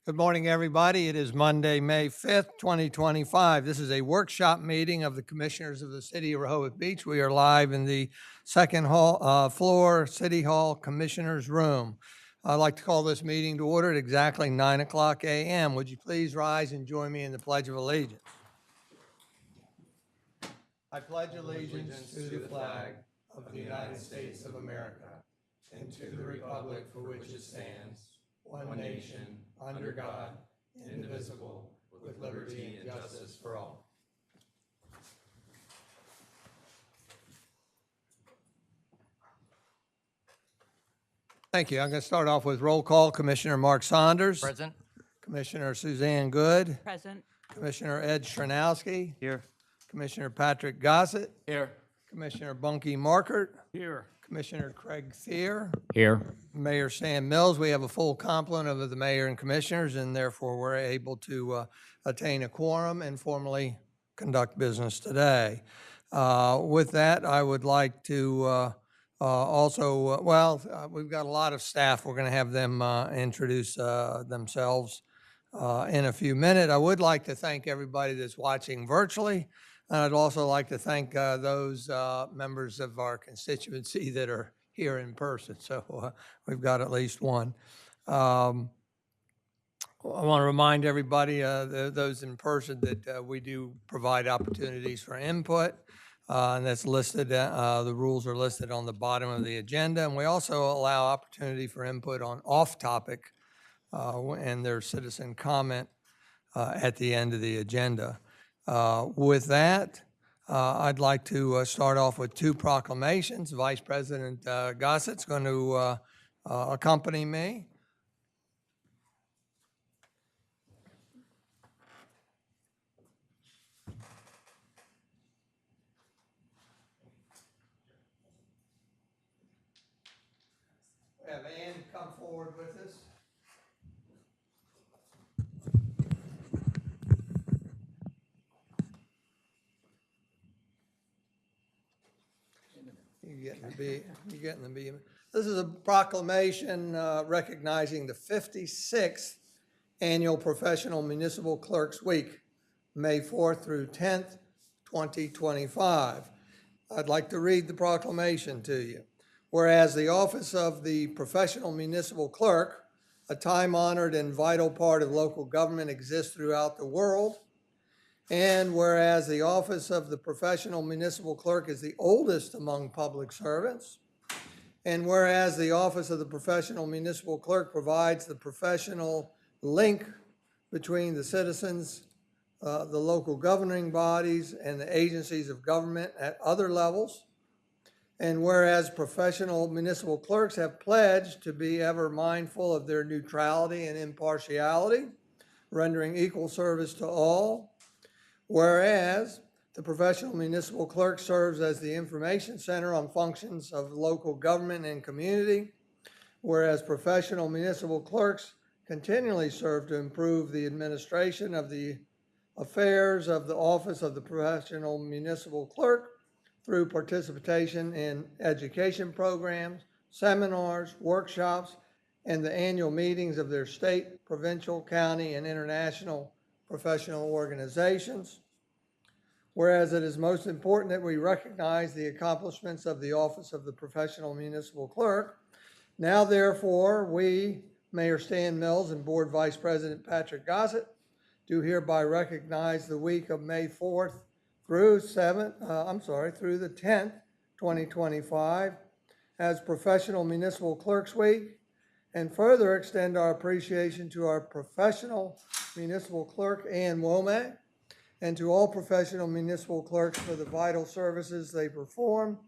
Good morning, everybody. It is Monday, May 5th, 2025. This is a workshop meeting of the Commissioners of the City of Rehoboth Beach. We are live in the second floor City Hall Commissioners Room. I'd like to call this meeting to order at exactly 9 o'clock a.m. Would you please rise and join me in the Pledge of Allegiance? I pledge allegiance to the flag of the United States of America and to the republic for which it stands, one nation, under God, indivisible, with liberty and justice for all. Thank you. I'm going to start off with roll call. Commissioner Mark Saunders. Present. Commissioner Suzanne Good. Present. Commissioner Ed Stranowski. Here. Commissioner Patrick Gossett. Here. Commissioner Bunky Markert. Here. Commissioner Craig Thier. Here. Mayor Stan Mills. We have a full complement of the mayor and commissioners, and therefore we're able to attain a quorum and formally conduct business today. With that, I would like to we've got a lot of staff. We're going to have them introduce themselves in a few minutes. I would like to thank everybody that's watching virtually. And I'd also like to thank those members of our constituency that are here in person. So we've got at least one. I want to remind everybody, those in person, that we do provide opportunities for input. And that's listed, the rules are listed on the bottom of the agenda. And we also allow opportunity for input on off-topic and their citizen comment at the end of the agenda. With that, I'd like to start off with two proclamations. Vice President Gossett's going to accompany me. We have Ann come forward with us. You're getting the B. This is a proclamation recognizing the 56th Annual Professional Municipal Clerks Week, May 4th through 10th, 2025. I'd like to read the proclamation to you. Whereas the office of the Professional Municipal Clerk, a time-honored and vital part of local government, exists throughout the world. And whereas the office of the Professional Municipal Clerk is the oldest among public servants, and whereas the office of the Professional Municipal Clerk provides the professional link between the citizens, the local governing bodies, and the agencies of government at other levels, and whereas professional municipal clerks have pledged to be ever mindful of their neutrality and impartiality, rendering equal service to all, whereas the professional municipal clerk serves as the information center on functions of local government and community, whereas professional municipal clerks continually serve to improve the administration of the affairs of the office of the professional municipal clerk through participation in education programs, seminars, workshops, and the annual meetings of their state, provincial, county, and international professional organizations. Whereas it is most important that we recognize the accomplishments of the office of the Professional Municipal Clerk, now therefore we, Mayor Stan Mills and Board Vice President Patrick Gossett, do hereby recognize the week of May 4th through the 10th, 2025 as Professional Municipal Clerks Week, and further extend our appreciation to our professional municipal clerk, Ann Womack, and to all professional municipal clerks for the vital services they perform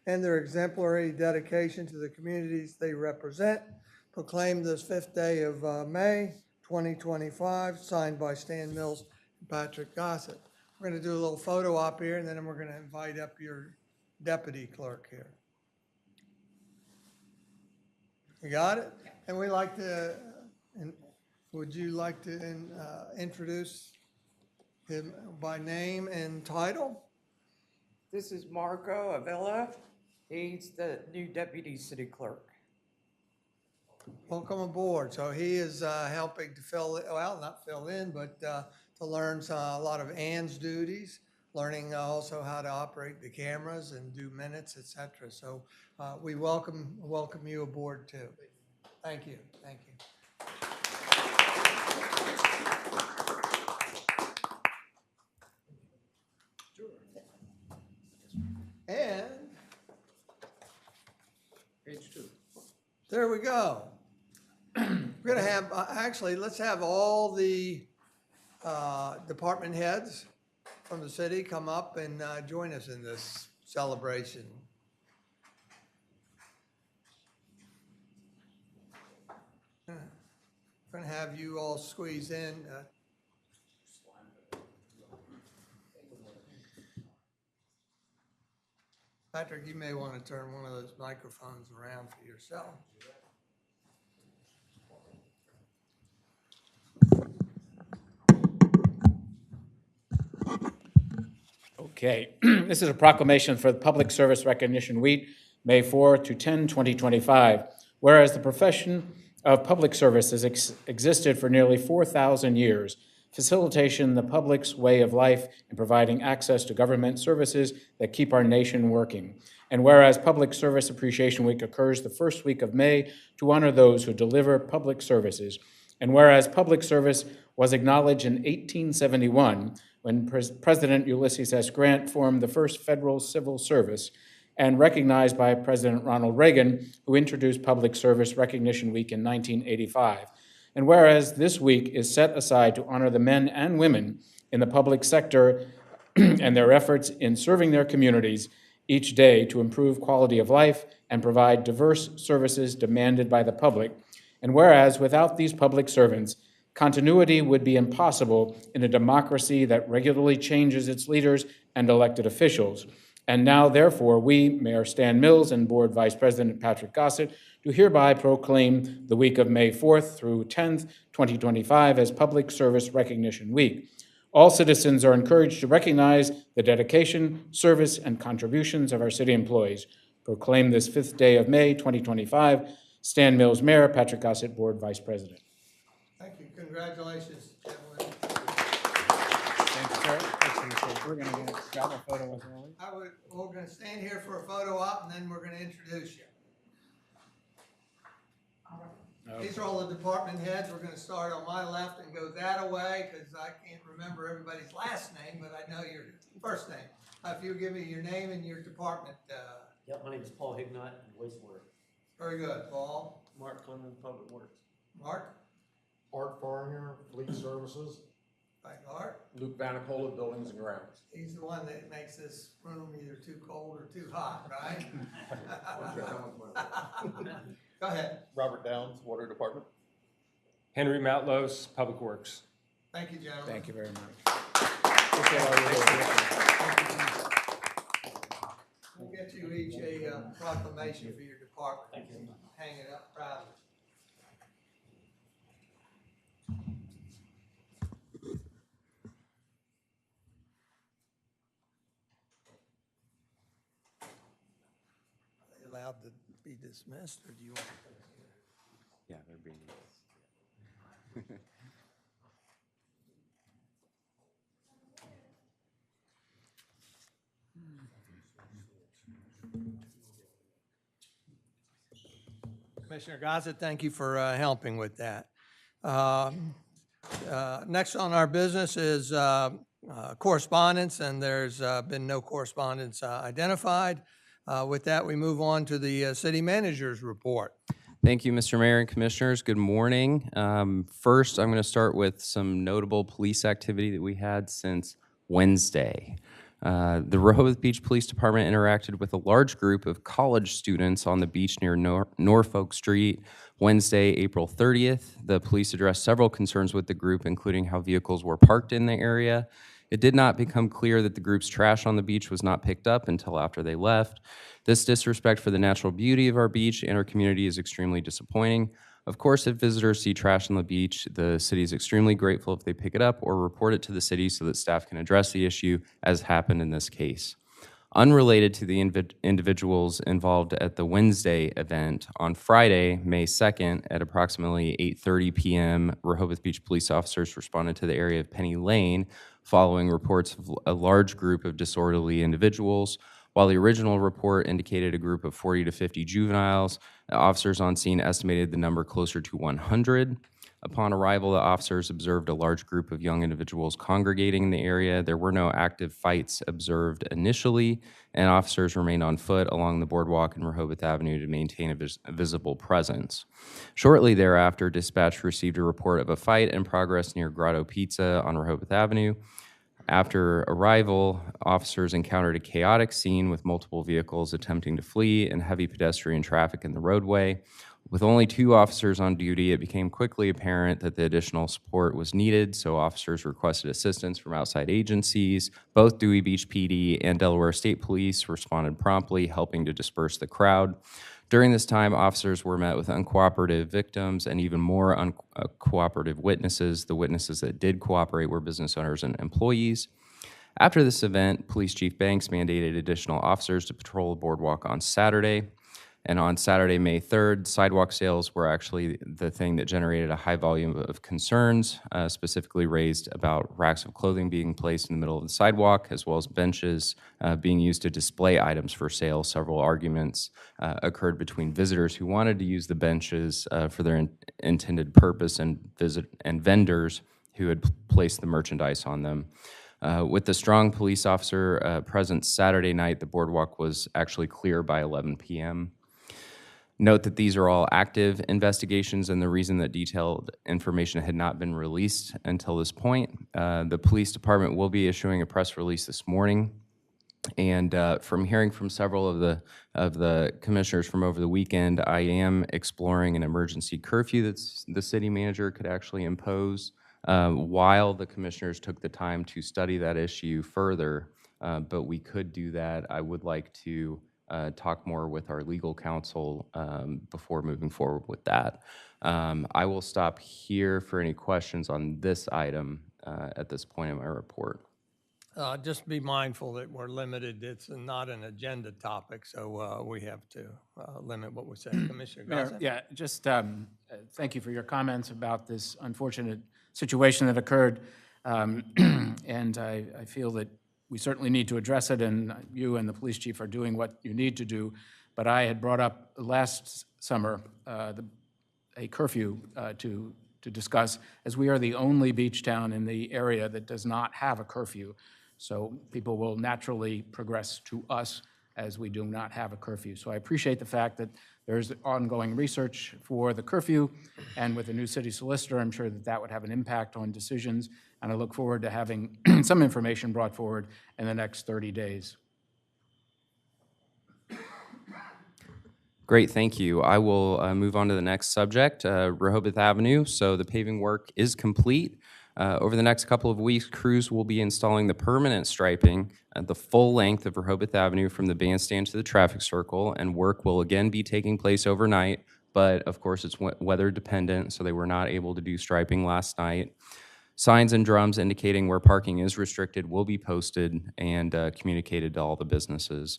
and their exemplary dedication to the communities they represent. Proclaimed this 5th day of May, 2025, signed by Stan Mills and Patrick Gossett. We're going to do a little photo op here, and then we're going to invite up your deputy clerk here. You got it? And we like to, would you like to introduce him by name and title? This is Marco Avila. He's the new deputy city clerk. Welcome aboard. So he is helping to not fill in, but to learn a lot of Ann's duties, learning also how to operate the cameras and do minutes, et cetera. So we welcome you aboard too. Thank you. Thank you. And Page 2. there we go. We're gonna have, actually, let's have all the department heads from the city come up and join us in this celebration. We're gonna have you all squeeze in. Patrick, you may want to turn one of those microphones around for yourself. Okay, this is a proclamation for the Public Service Recognition Week, May 4 to 10, 2025. Whereas the profession of public service has existed for nearly 4,000 years, facilitation the public's way of life and providing access to government services that keep our nation working. And whereas Public Service Appreciation Week occurs the first week of May to honor those who deliver public services. And whereas public service was acknowledged in 1871 when President Ulysses S. Grant formed the first federal civil service, and recognized by President Ronald Reagan, who introduced Public Service Recognition Week in 1985. And whereas this week is set aside to honor the men and women in the public sector and their efforts in serving their communities each day to improve quality of life and provide diverse services demanded by the public. And whereas without these public servants, continuity would be impossible in a democracy that regularly changes its leaders and elected officials. And now, therefore, we, Mayor Stan Mills and Board Vice President Patrick Gossett, do hereby proclaim the week of May 4th through 10th, 2025 as Public Service Recognition Week. All citizens are encouraged to recognize the dedication, service, and contributions of our city employees. Proclaim this 5th day of May, 2025. Stan Mills, Mayor, Patrick Gossett, Board Vice President. Thank you. Congratulations, gentlemen. Thank you, sir. We're going to grab a photo with Rolly. We're going to stand here for a photo op, and then we're going to introduce you. These are all the department heads. We're going to start on my left and go that way, because I can't remember everybody's last name, but I know your first name. If you give me your name and your department. Yep, my name is Paul Hignott, wastewater. Very good. Paul? Mark Clemens, Public Works. Mark? Art Farringer, Fleet Services. Thank Art. Luke Vanicola, Buildings and Grounds. He's the one that makes this room either too cold or too hot, right? Go ahead. Robert Downs, Water Department. Henry Matlos, Public Works. Thank you, gentlemen. Thank you very much. Appreciate all your work. We'll get you each a proclamation for your department. Thank you. Hang it up proudly. Are they allowed to be dismissed, or do you want? Yeah, they're being. Commissioner Gossett, thank you for helping with that. Next on our business is correspondence, and there's been no correspondence identified. With that, we move on to the city manager's report. Thank you, Mr. Mayor and Commissioners. Good morning. First, I'm going to start with some notable police activity that we had since Wednesday. The Rehoboth Beach Police Department interacted with a large group of college students on the beach near Norfolk Street Wednesday, April 30th. The police addressed several concerns with the group, including how vehicles were parked in the area. It did not become clear that the group's trash on the beach was not picked up until after they left. This disrespect for the natural beauty of our beach and our community is extremely disappointing. Of course, if visitors see trash on the beach, the city is extremely grateful if they pick it up or report it to the city so that staff can address the issue, as happened in this case. Unrelated to the individuals involved at the Wednesday event, on Friday, May 2nd, at approximately 8:30 p.m., Rehoboth Beach police officers responded to the area of Penny Lane following reports of a large group of disorderly individuals. While the original report indicated a group of 40 to 50 juveniles, the officers on scene estimated the number closer to 100. Upon arrival, the officers observed a large group of young individuals congregating in the area. There were no active fights observed initially, and officers remained on foot along the boardwalk and Rehoboth Avenue to maintain a visible presence. Shortly thereafter, dispatch received a report of a fight in progress near Grotto Pizza on Rehoboth Avenue. After arrival, officers encountered a chaotic scene with multiple vehicles attempting to flee and heavy pedestrian traffic in the roadway. With only 2 officers on duty, it became quickly apparent that the additional support was needed, so officers requested assistance from outside agencies. Both Dewey Beach PD and Delaware State Police responded promptly, helping to disperse the crowd. During this time, officers were met with uncooperative victims and even more uncooperative witnesses. The witnesses that did cooperate were business owners and employees. After this event, Police Chief Banks mandated additional officers to patrol the boardwalk on Saturday. And on Saturday, May 3rd, sidewalk sales were actually the thing that generated a high volume of concerns, specifically raised about racks of clothing being placed in the middle of the sidewalk, as well as benches being used to display items for sale. Several arguments occurred between visitors who wanted to use the benches for their intended purpose and vendors who had placed the merchandise on them. With the strong police officer presence Saturday night, the boardwalk was actually clear by 11 p.m. Note that these are all active investigations, and the reason that detailed information had not been released until this point. The police department will be issuing a press release this morning, and from hearing from several of the commissioners from over the weekend, I am exploring an emergency curfew that the city manager could actually impose while the commissioners took the time to study that issue further. But we could do that. I would like to talk more with our legal counsel before moving forward with that. I will stop here for any questions on this item at this point in my report. Just be mindful that we're limited. It's not an agenda topic, so we have to limit what we say. Commissioner Mayor, Gossett? yeah, just thank you for your comments about this unfortunate situation that occurred. And I feel that we certainly need to address it, and you and the police chief are doing what you need to do. But I had brought up last summer a curfew to discuss, as we are the only beach town in the area that does not have a curfew. So people will naturally progress to us as we do not have a curfew. So I appreciate the fact that there's ongoing research for the curfew, and with the new city solicitor, I'm sure that that would have an impact on decisions, and I look forward to having some information brought forward in the next 30 days. Great, thank you. I will move on to the next subject, Rehoboth Avenue. So the paving work is complete. Over the next couple of weeks, crews will be installing the permanent striping at the full length of Rehoboth Avenue from the bandstand to the traffic circle, and work will again be taking place overnight, but of course it's weather dependent, so they were not able to do striping last night. Signs and drums indicating where parking is restricted will be posted and communicated to all the businesses.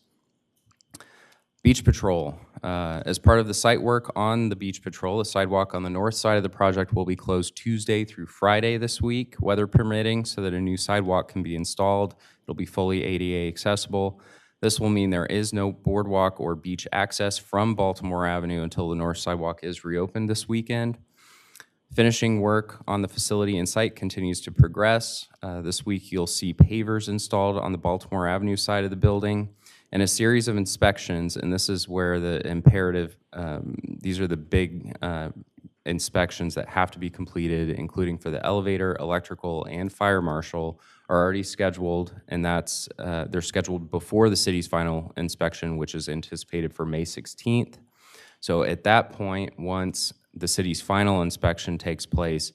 Beach Patrol. As part of the site work on the Beach Patrol, the sidewalk on the north side of the project will be closed Tuesday through Friday this week, weather permitting, so that a new sidewalk can be installed. It'll be fully ADA accessible. This will mean there is no boardwalk or beach access from Baltimore Avenue until the north sidewalk is reopened this weekend. Finishing work on the facility and site continues to progress. This week you'll see pavers installed on the Baltimore Avenue side of the building, and a series of inspections, and this is where the imperative, these are the big inspections that have to be completed, including for the elevator, electrical, and fire marshal, are already scheduled, and that's they're scheduled before the city's final inspection, which is anticipated for May 16th. So at that point, once the city's final inspection takes place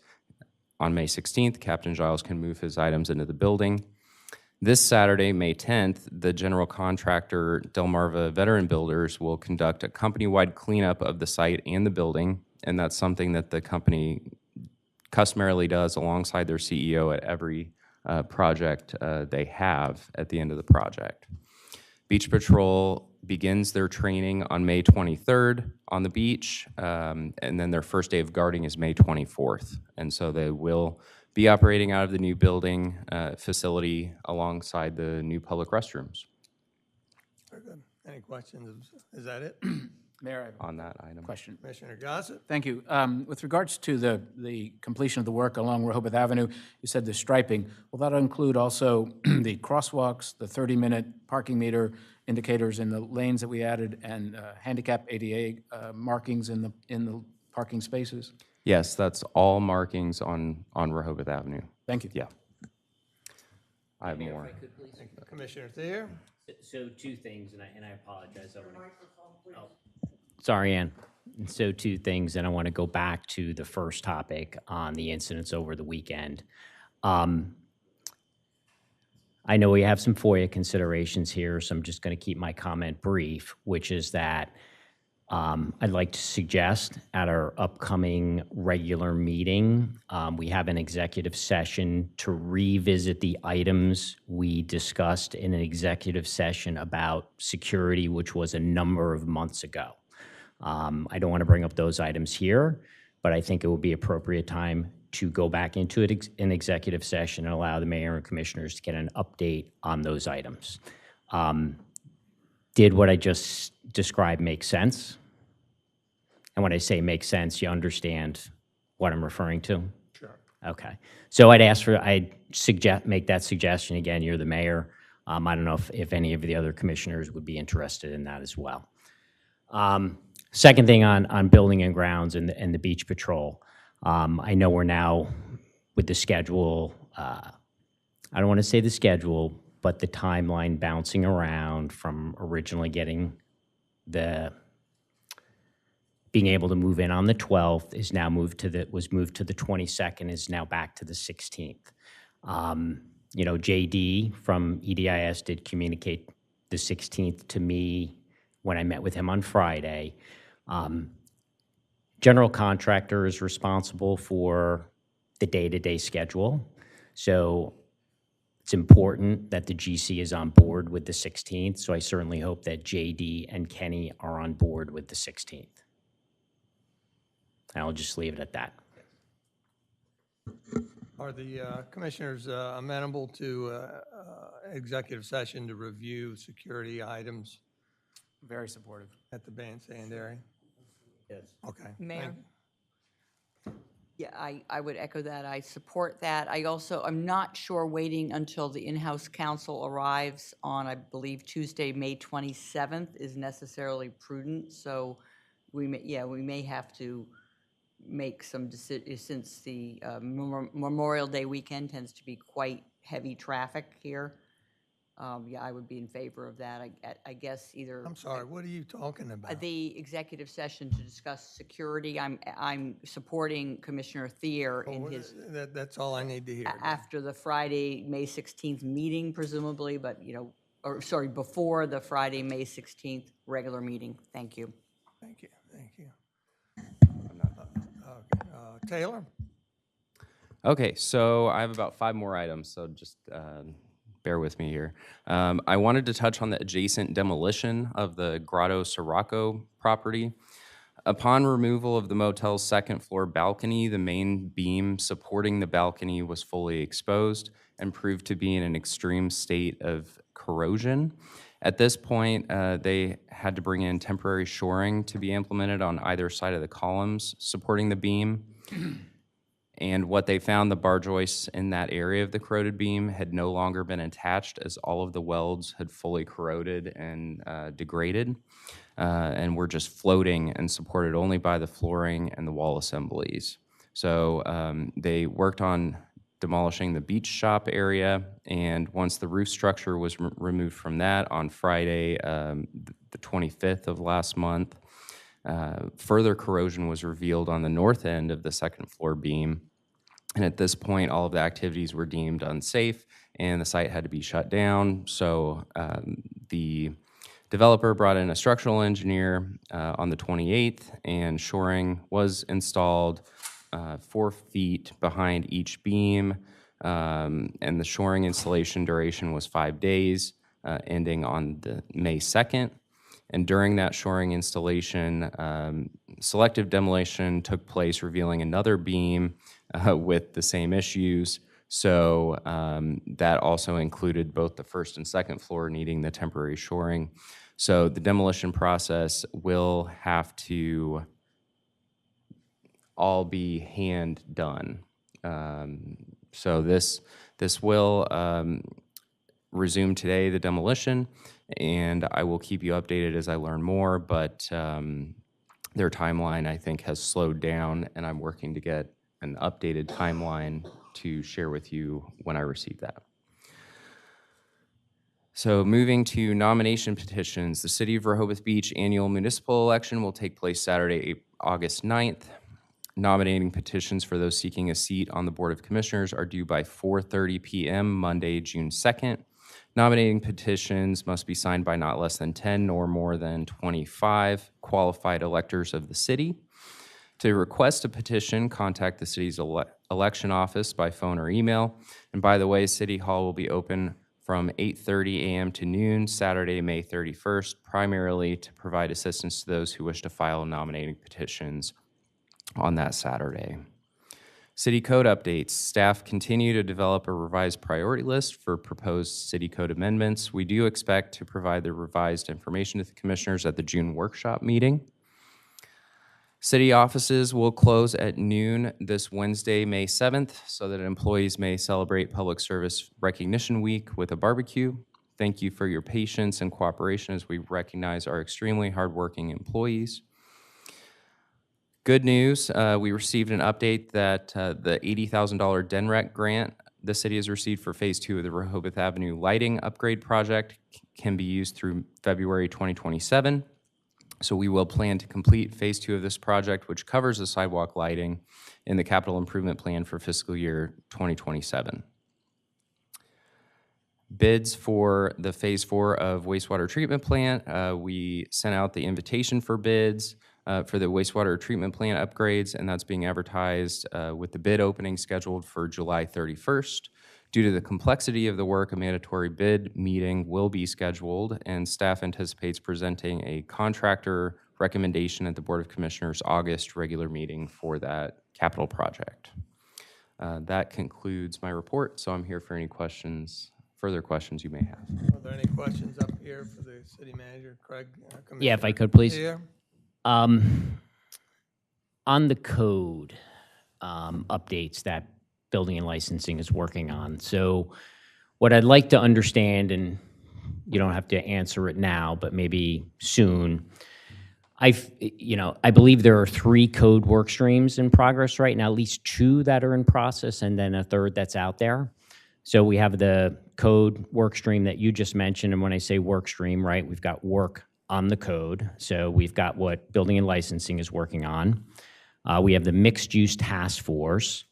on May 16th, Captain Giles can move his items into the building. This Saturday, May 10th, the general contractor, Delmarva Veteran Builders, will conduct a company-wide cleanup of the site and the building, and that's something that the company customarily does alongside their CEO at every project they have at the end of the project. Beach Patrol begins their training on May 23rd on the beach, and then their first day of guarding is May 24th. And so they will be operating out of the new building facility alongside the new public restrooms Very good. Any questions? Is that it? Mayor, I have on that item. a question. Commissioner Gossett? Thank you. With regards to the completion of the work along Rehoboth Avenue, you said the striping. Will that include also the crosswalks, the 30-minute parking meter indicators in the lanes that we added, and handicap ADA markings in the parking spaces? Yes, that's all markings on Rehoboth Avenue. Thank you. Yeah. I have Mayor, more. if I could, please. Commissioner Thayer? So two things, and I apologize. Oh. Sorry, Ann. So two things, and I want to go back to the first topic on the incidents over the weekend. I know we have some FOIA considerations here, so I'm just going to keep my comment brief, which is that I'd like to suggest at our upcoming regular meeting, we have an executive session to revisit the items we discussed in an executive session about security, which was a number of months ago. I don't want to bring up those items here, but I think it would be appropriate time to go back into an executive session and allow the mayor and commissioners to get an update on those items. Did what I just described make sense? And when I say make sense, you understand what I'm referring to? Sure. Okay. So I'd make that suggestion again. You're the mayor. I don't know if any of the other commissioners would be interested in that as well. Second thing on building and grounds and the beach patrol. I know we're now with the schedule, I don't want to say the schedule, but the timeline bouncing around from originally getting being able to move in on the 12th is now was moved to the 22nd, is now back to the 16th. You know, JD from EDIS did communicate the 16th to me when I met with him on Friday. General contractor is responsible for the day-to-day schedule. So it's important that the GC is on board with the 16th. So I certainly hope that JD and Kenny are on board with the 16th. And I'll just leave it at that. Are the commissioners amenable to executive session to review security items Very supportive. at the bandstand area? Yes. Okay. Mayor? Yeah, I would echo that. I support that. I'm not sure waiting until the in-house counsel arrives on, I believe, Tuesday, May 27th is necessarily prudent. So we may have to make some decisions since the Memorial Day weekend tends to be quite heavy traffic here. Yeah, I would be in favor of that. I guess either. I'm sorry, what are you talking about? The executive session to discuss security. I'm supporting Commissioner Thayer in his, That's all I need to hear. after the Friday, May 16th meeting presumably, but, before the Friday, May 16th regular meeting. Thank you. Thank you, thank you. Taylor? Okay, so I have about 5 more items, so just bear with me here. I wanted to touch on the adjacent demolition of the Grotto Sirocco property. Upon removal of the motel's second floor balcony, the main beam supporting the balcony was fully exposed and proved to be in an extreme state of corrosion. At this point, they had to bring in temporary shoring to be implemented on either side of the columns supporting the beam. And what they found, the bar joists in that area of the corroded beam had no longer been attached as all of the welds had fully corroded and degraded and were just floating and supported only by the flooring and the wall assemblies. So they worked on demolishing the beach shop area, and once the roof structure was removed from that on Friday, the 25th of last month, further corrosion was revealed on the north end of the second floor beam. And at this point, all of the activities were deemed unsafe and the site had to be shut down. So the developer brought in a structural engineer on the 28th, and shoring was installed 4 feet behind each beam. And the shoring installation duration was 5 days. ending on May 2nd. And during that shoring installation, selective demolition took place, revealing another beam with the same issues. So that also included both the first and second floor needing the temporary shoring. So the demolition process will have to all be hand done. So this will resume today, the demolition, and I will keep you updated as I learn more, but their timeline, I think, has slowed down, and I'm working to get an updated timeline to share with you when I receive that. So moving to nomination petitions, the City of Rehoboth Beach annual municipal election will take place Saturday, August 9th. Nominating petitions for those seeking a seat on the Board of Commissioners are due by 4:30 p.m. Monday, June 2nd. Nominating petitions must be signed by not less than 10 nor more than 25 qualified electors of the city. To request a petition, contact the city's election office by phone or email. And by the way, City Hall will be open from 8:30 a.m. to noon, Saturday, May 31st, primarily to provide assistance to those who wish to file nominating petitions on that Saturday. City code updates. Staff continue to develop a revised priority list for proposed city code amendments. We do expect to provide the revised information to the commissioners at the June workshop meeting. City offices will close at noon this Wednesday, May 7th, so that employees may celebrate Public Service Recognition Week with a barbecue. Thank you for your patience and cooperation as we recognize our extremely hardworking employees. Good news, we received an update that the $80,000 DENREC grant the city has received for Phase 2 of the Rehoboth Avenue lighting upgrade project can be used through February 2027. So we will plan to complete Phase 2 of this project, which covers the sidewalk lighting in the capital improvement plan for fiscal year 2027. Bids for the Phase 4 of wastewater treatment plant, we sent out the invitation for bids for the wastewater treatment plant upgrades, and that's being advertised with the bid opening scheduled for July 31st. Due to the complexity of the work, a mandatory bid meeting will be scheduled, and staff anticipates presenting a contractor recommendation at the Board of Commissioners August regular meeting for that capital project. That concludes my report, so I'm here for any questions, further questions you may have. Are there any questions up here for the city manager, Craig? Yeah, if I could, please. Here. On the code updates that building and licensing is working on. So what I'd like to understand, and you don't have to answer it now, but maybe soon, I believe there are 3 code work streams in progress right now, at least 2 that are in process, and then a 3rd that's out there. So we have the code work stream that you just mentioned, and when I say work stream, right, we've got work on the code. So we've got what building and licensing is working on. We have the mixed use task force.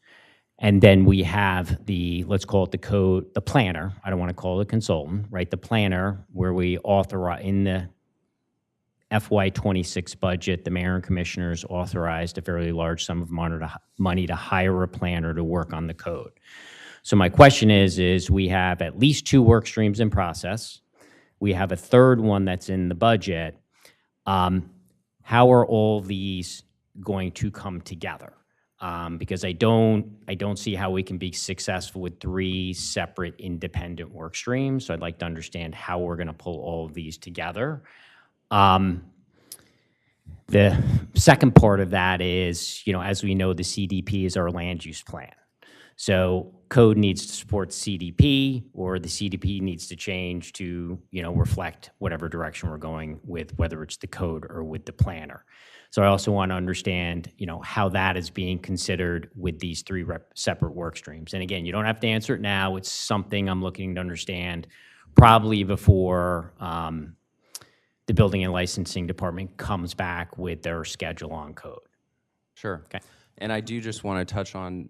And then we have the, let's call it the planner. I don't want to call it a consultant, right? The planner, where we authorize in the FY26 budget, the mayor and commissioners authorized a fairly large sum of money to hire a planner to work on the code. So my question is we have at least 2 work streams in process. We have a 3rd one that's in the budget. How are all these going to come together? Because I don't see how we can be successful with 3 separate independent work streams. So I'd like to understand how we're going to pull all of these together. The second part of that is, as we know, the CDP is our land use plan. So code needs to support CDP, or the CDP needs to change to, reflect whatever direction we're going with, whether it's the code or with the planner. So I also want to understand, how that is being considered with these 3 separate work streams. And again, you don't have to answer it now. It's something I'm looking to understand probably before the building and licensing department comes back with their schedule on code. Sure. Okay. And I do just want to touch on,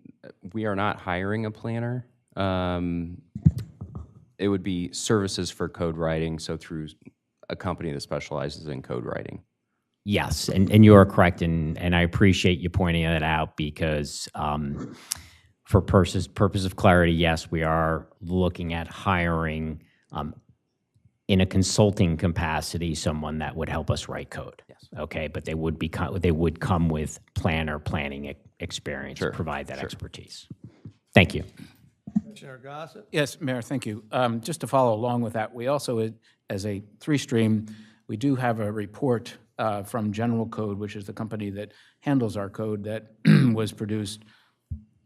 we are not hiring a planner. It would be services for code writing, so through a company that specializes in code writing. Yes, and you are correct, and I appreciate you pointing that out because for purpose of clarity, yes, we are looking at hiring in a consulting capacity, someone that would help us write code. Yes. Okay, but they would come with planning experience, Sure, provide that sure. expertise. Thank you. Commissioner Gossett? Yes, Mayor, thank you. Just to follow along with that, we also, as a three-stream, we do have a report from General Code, which is the company that handles our code, that was produced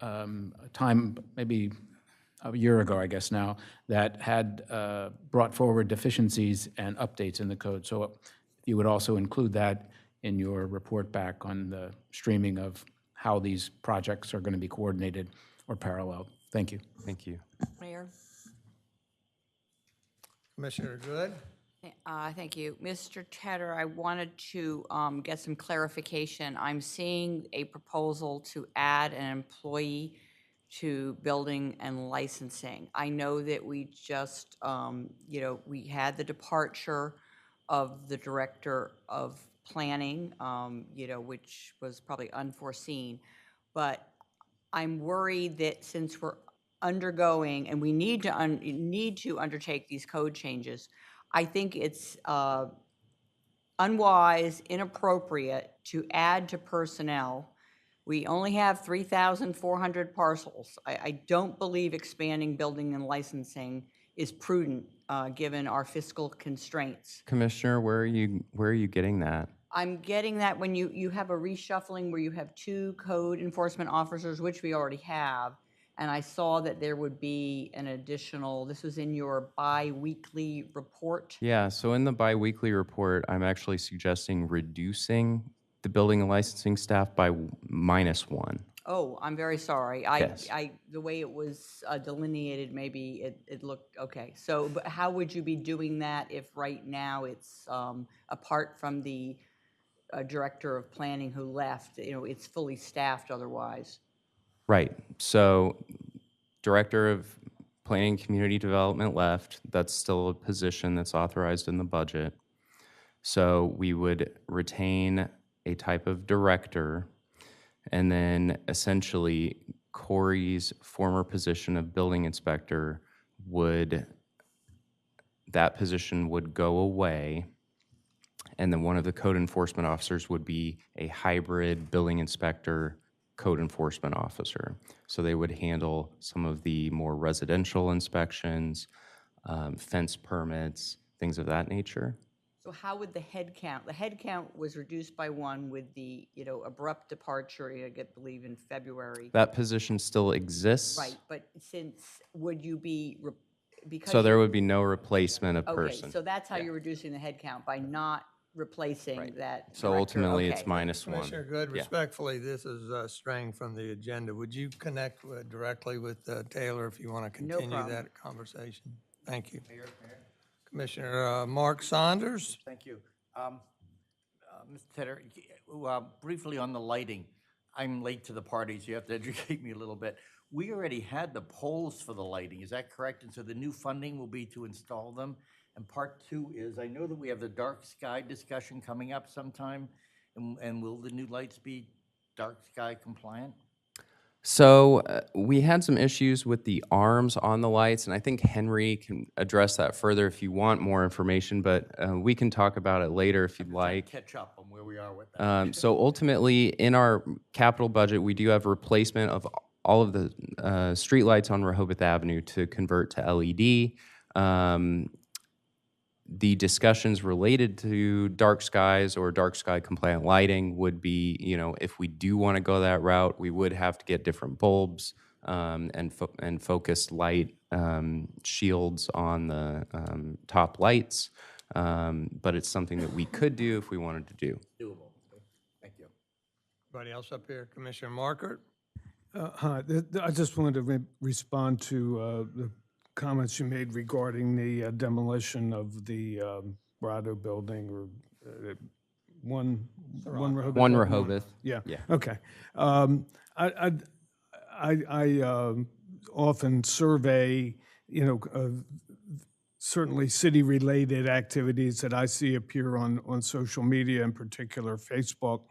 a time, maybe a year ago, I guess now, that had brought forward deficiencies and updates in the code. So if you would also include that in your report back on the streaming of how these projects are going to be coordinated or paralleled. Thank you. Thank you. Mayor? Commissioner Good? Thank you. Mr. Tedder, I wanted to get some clarification. I'm seeing a proposal to add an employee to building and licensing. I know that we just, we had the departure of the director of planning, which was probably unforeseen. But I'm worried that since we're undergoing, and we need to undertake these code changes, I think it's unwise, inappropriate to add to personnel. We only have 3,400 parcels. I don't believe expanding building and licensing is prudent, given our fiscal constraints. Commissioner, where are you getting that? I'm getting that when you have a reshuffling where you have 2 code enforcement officers, which we already have, and I saw that there would be an additional, this was in your bi-weekly report. Yeah, so in the biweekly report, I'm actually suggesting reducing the building and licensing staff by -1. Oh, I'm very sorry. Yes. The way it was delineated, maybe it looked, okay. So, but how would you be doing that if right now it's, apart from the director of planning who left, it's fully staffed otherwise? Right, so Director of Planning and Community Development left. That's still a position that's authorized in the budget. So we would retain a type of director, and then essentially Corey's former position of building inspector that position would go away, and then one of the code enforcement officers would be a hybrid building inspector code enforcement officer. So they would handle some of the more residential inspections, fence permits, things of that nature. So how would the head count was reduced by 1 with the, abrupt departure, I believe in February. That position still exists. Right, but would you be, because. So there would be no replacement of Okay, person. so that's how Yeah. you're reducing the head count, by not replacing Right. that So director. ultimately, it's Okay. -1. Commissioner Good, Yeah. respectfully, this is straying from the agenda. Would you connect directly with Taylor if you want to No continue problem. that conversation? Thank you. Commissioner Mark Saunders? Thank you. Mr. Tedder, briefly on the lighting, I'm late to the party, so you have to educate me a little bit. We already had the poles for the lighting, is that correct? And so the new funding will be to install them? And part 2 is, I know that we have the dark sky discussion coming up sometime, and will the new lights be dark sky compliant? So we had some issues with the arms on the lights, and I think Henry can address that further if you want more information, but we can talk about it later if you'd like. Catch up on where we are with that. So ultimately, in our capital budget, we do have a replacement of all of the streetlights on Rehoboth Avenue to convert to LED. The discussions related to dark skies or dark sky compliant lighting would be, if we do want to go that route, we would have to get different bulbs and focused light shields on the top lights. But it's something that we could do if we wanted to do. Doable. Thank you. Anybody else up here? Commissioner Markert? Hi, I just wanted to respond to the comments you made regarding the demolition of the Brado building, or one Rehoboth. One Rehoboth. Yeah. Yeah. Okay. I often survey, certainly city-related activities that I see appear on social media, in particular Facebook.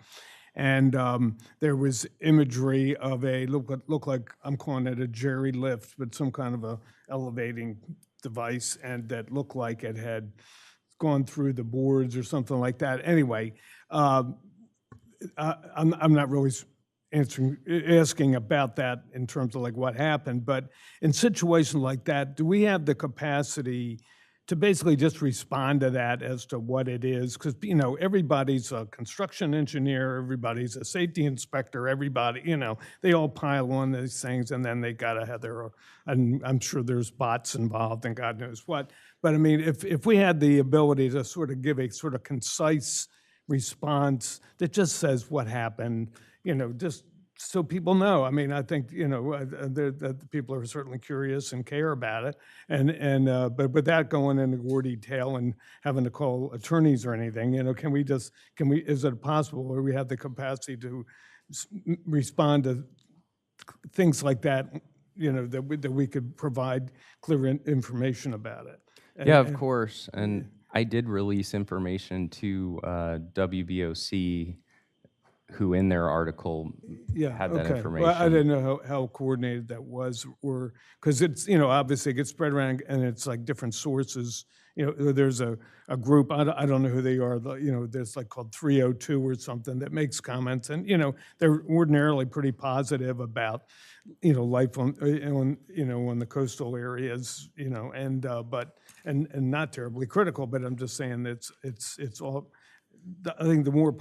And there was imagery of a, look like, I'm calling it a jerry lift, but some kind of a elevating device, and that looked like it had gone through the boards or something like that. Anyway, I'm not really asking about that in terms of like what happened, but in situations like that, do we have the capacity to basically just respond to that as to what it is? Because, you know, everybody's a construction engineer, everybody's a safety inspector, everybody, you know, they all pile on these things, and then they gotta have their, and I'm sure there's bots involved and God knows what. But I mean, if we had the ability to sort of give a sort of concise response that just says what happened, you know, just so people know. I mean, I think, you know, that people are certainly curious and care about it. But without going into more detail and having to call attorneys or anything, you know, is it possible where we have the capacity to respond to things like that, you know, that we could provide clear information about it? Yeah, of course. And I did release information to WBOC, who in their article had that information. Well, I didn't know how coordinated that was, or, because it's, you know, obviously it gets spread around and it's like different sources. You know, there's a group, I don't know who they are, you know, there's like called 302 or something that makes comments, and, you know, they're ordinarily pretty positive about, you know, life on you know, on the coastal areas, you know, and not terribly critical, but I'm just saying that it's all, I think the more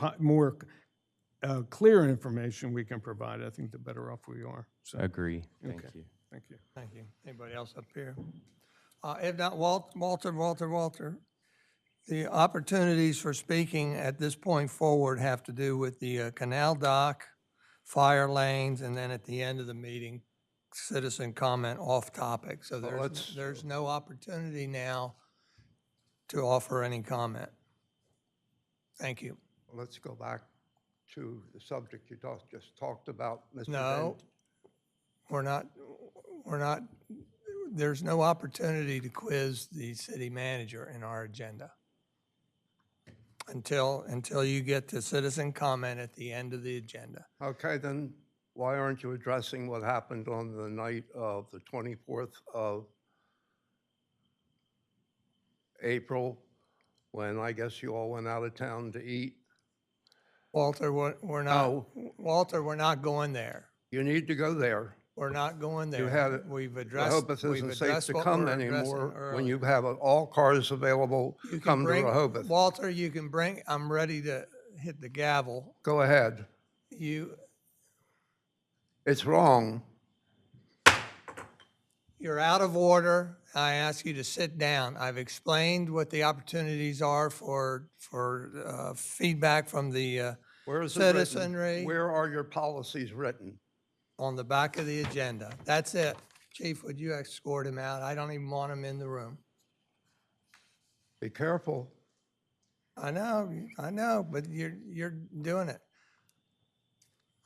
clear information we can provide, I think the better off we are. So, Agree. Thank okay. you. Thank you. Thank you. Anybody else up here? If not, Walter, the opportunities for speaking at this point forward have to do with the canal dock, fire lanes, and then at the end of the meeting, citizen comment off topic. So there's no opportunity now to offer any comment. Thank you. Let's go back to the subject you just talked about, Mr. No, Dent. we're not, there's no opportunity to quiz the city manager in our agenda until you get to citizen comment at the end of the agenda. Okay, then why aren't you addressing what happened on the night of the 24th of April, when I guess you all went out of town to eat? Walter, we're not going there. You need to go there. We're not going there. You had, We've addressed. Rehoboth we've isn't safe addressed to what come we're anymore addressing when you earlier. have all cars available. You can Come to bring, Rehoboth. Walter, you can bring, I'm ready to hit the gavel. Go ahead. It's wrong. You're out of order. I ask you to sit down. I've explained what the opportunities are for feedback from the Where is it written? citizenry Where are your policies written? on the back of the agenda. That's it. Chief, would you escort him out? I don't even want him in the room. Be careful. I know, but you're doing it.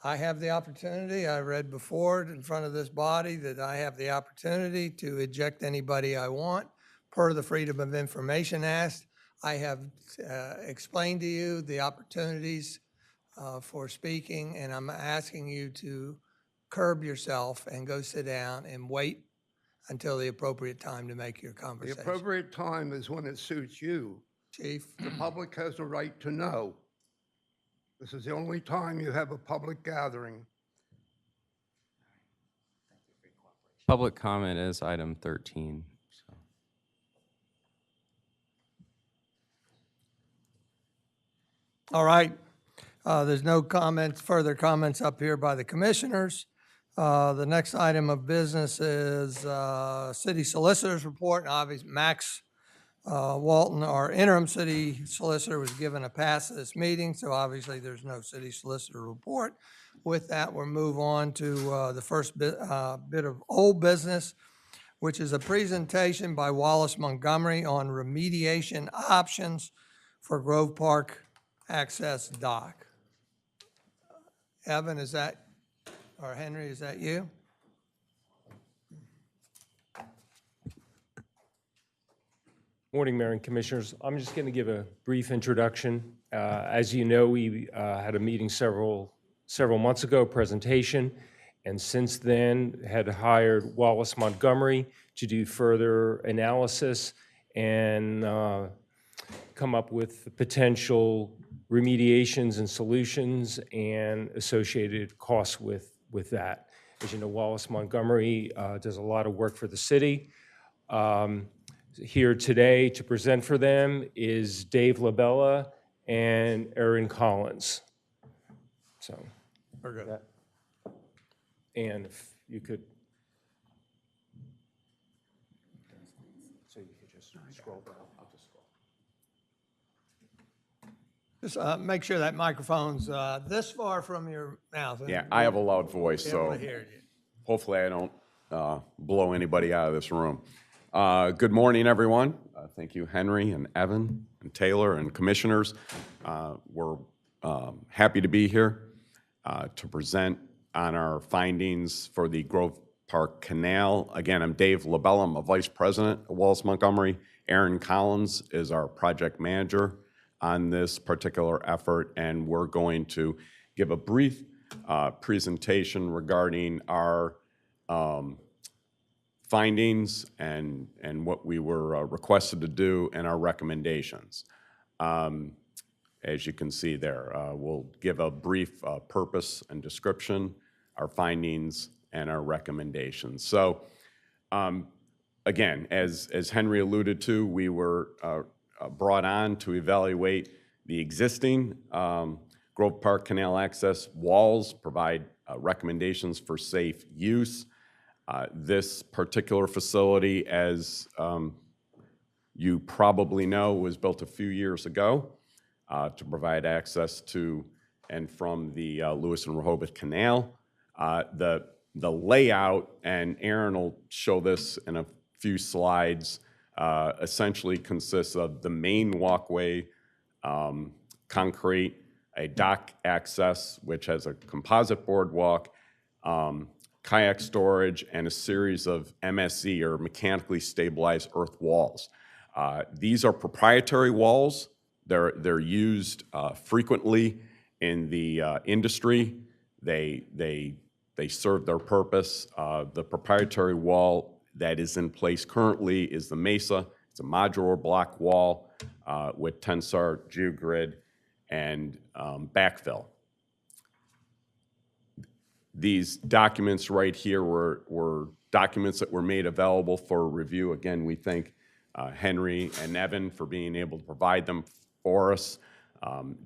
I have the opportunity, I read before in front of this body that I have the opportunity to eject anybody I want per the Freedom of Information Act. I have explained to you the opportunities for speaking, and I'm asking you to curb yourself and go sit down and wait until the appropriate time to make your The conversation. appropriate time is when it suits you. Chief, The public has a right to know. This is the only time you have a public gathering. Public comment is item 13. So. all right. There's no comments, further comments up here by the commissioners. The next item of business is city solicitor's report. And obviously, Max Walton, our interim city solicitor, was given a pass at this meeting, so obviously there's no city solicitor report. With that, we'll move on to the first bit of old business, which is a presentation by Wallace Montgomery on remediation options for Grove Park Access Dock. Evan, is that, or Henry, is that you? Morning, Mayor and Commissioners. I'm just going to give a brief introduction. As you know, we had a meeting several months ago, presentation, and since then had hired Wallace Montgomery to do further analysis and come up with potential remediations and solutions and associated costs with that. As you know, Wallace Montgomery does a lot of work for the city. Here today to present for them is Dave Labella and Aaron Collins. So, Very good. and if you could. So you could just scroll down. I'll just scroll. Just make sure that microphone's this far from your mouth. Yeah, I have a loud voice, Be able so to hear you. hopefully I don't blow anybody out of this room. Good morning, everyone. Thank you, Henry and Evan and Taylor and commissioners. We're happy to be here to present on our findings for the Grove Park Canal. Again, I'm Dave Labella. I'm a vice president at Wallace Montgomery. Aaron Collins is our project manager on this particular effort, and we're going to give a brief presentation regarding our findings and what we were requested to do and our recommendations. As you can see there, we'll give a brief purpose and description, our findings, and our recommendations. So again, as Henry alluded to, we were brought on to evaluate the existing Grove Park Canal access walls, provide recommendations for safe use. This particular facility, as you probably know, was built a few years ago to provide access to and from the Lewis and Rehoboth Canal. The layout, and Aaron will show this in a few slides, essentially consists of the main walkway, concrete, a dock access, which has a composite boardwalk, kayak storage, and a series of MSE, or mechanically stabilized earth walls. These are proprietary walls. They're used frequently in the industry. They serve their purpose. The proprietary wall that is in place currently is the Mesa. It's a modular block wall with tensar geogrid and backfill. These documents right here were documents that were made available for review. Again, we thank Henry and Evan for being able to provide them for us.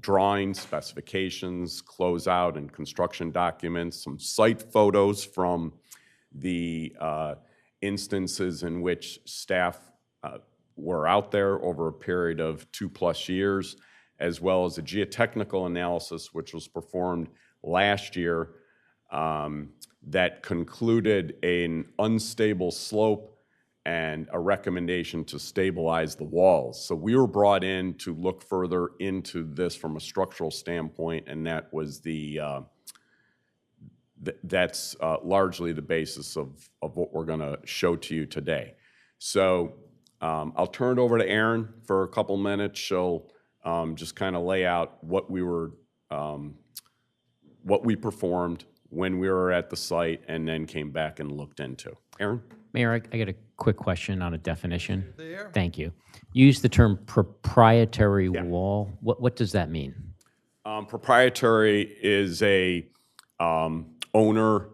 Drawings, specifications, closeout and construction documents, some site photos from the instances in which staff were out there over a period of 2+ years, as well as a geotechnical analysis which was performed last year that concluded an unstable slope and a recommendation to stabilize the walls. So we were brought in to look further into this from a structural standpoint, and that was that's largely the basis of what we're going to show to you today. So I'll turn it over to Erin for a couple minutes. She'll just kind of lay out what we performed when we were at the site, and then came back and looked into. Erin? Mayor, I got a quick question on a definition. There. Thank you. You used the term proprietary wall. What does that mean? Proprietary is a owner.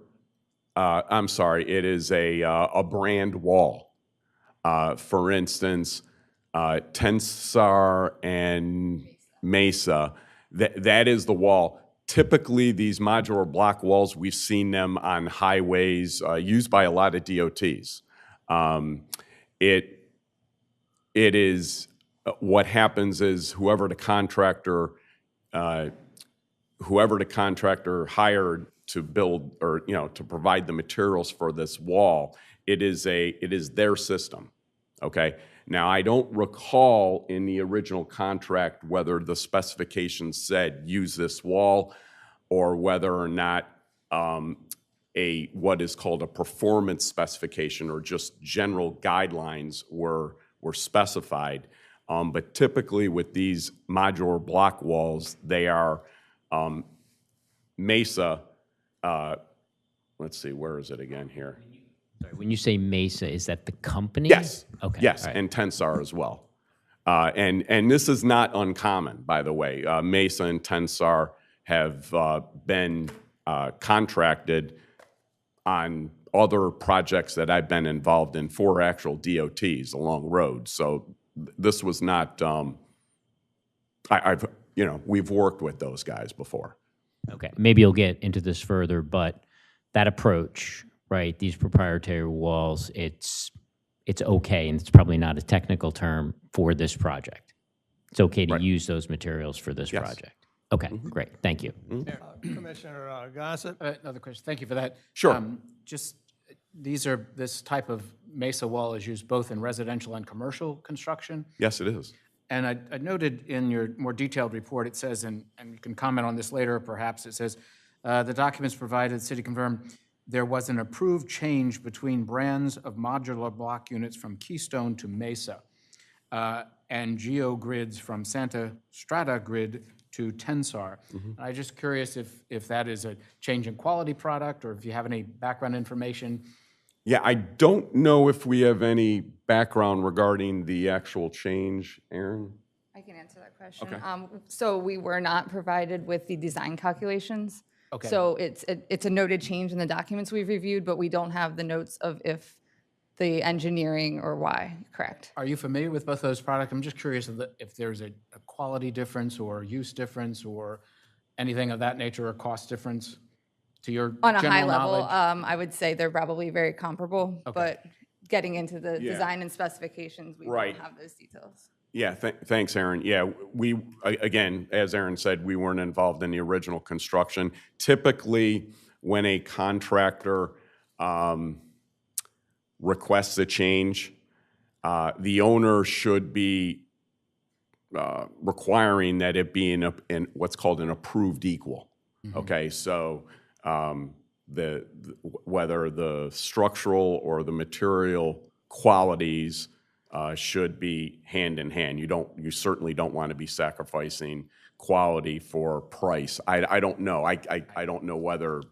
I'm sorry. It is a brand wall. For instance, Tensar and Mesa. That is the wall. Typically, these modular block walls, we've seen them on highways used by a lot of DOTs. It is, what happens is whoever the contractor hired to build, or to provide the materials for this wall, it is their system. Okay. Now, I don't recall in the original contract whether the specifications said use this wall, or whether or not what is called a performance specification or just general guidelines were were specified. But typically with these modular block walls, they are Mesa, let's see, where is it again here? Sorry, when you say Mesa, is that the company? Yes. Okay. Yes, all right. and Tensar as well. And this is not uncommon, by the way. Mesa and Tensar have been contracted on other projects that I've been involved in for actual DOTs along roads. So this was not, we've worked with those guys before. Okay, maybe you'll get into this further, but that approach, right, these proprietary walls, it's okay, and it's probably not a technical term for this project. It's okay to use those materials for this Yes. project. Okay, great, thank you. Commissioner Gossett? Another question. Thank you for that. Sure. Just, this type of mesa wall is used both in residential and commercial construction. Yes, it is. And I noted in your more detailed report, it says, and you can comment on this later perhaps, it says, the documents provided, city confirmed, there was an approved change between brands of modular block units from Keystone to Mesa, and GeoGrids from Santa Strata Grid to Tensar. I'm just curious if that is a change in quality product, or if you have any background information. Yeah, I don't know if we have any background regarding the actual change, Aaron? I can answer that question. So we were not provided with the design calculations. Okay. So it's a noted change in the documents we've reviewed, but we don't have the notes of if the engineering or why, correct? Are you familiar with both those products? I'm just curious if there's a quality difference or use difference or anything of that nature, or cost difference to your On a high general level, knowledge? I would say they're probably very comparable, Okay. but getting into the Yeah. design and specifications, we Right. don't have those details. Yeah, thanks, Aaron. Yeah, again, as Aaron said, we weren't involved in the original construction. Typically, when a contractor requests a change, the owner should be requiring that it be in what's called an approved equal. Okay, so whether the structural or the material qualities should be hand in hand. You certainly don't want to be sacrificing quality for price. I don't know. I don't know whether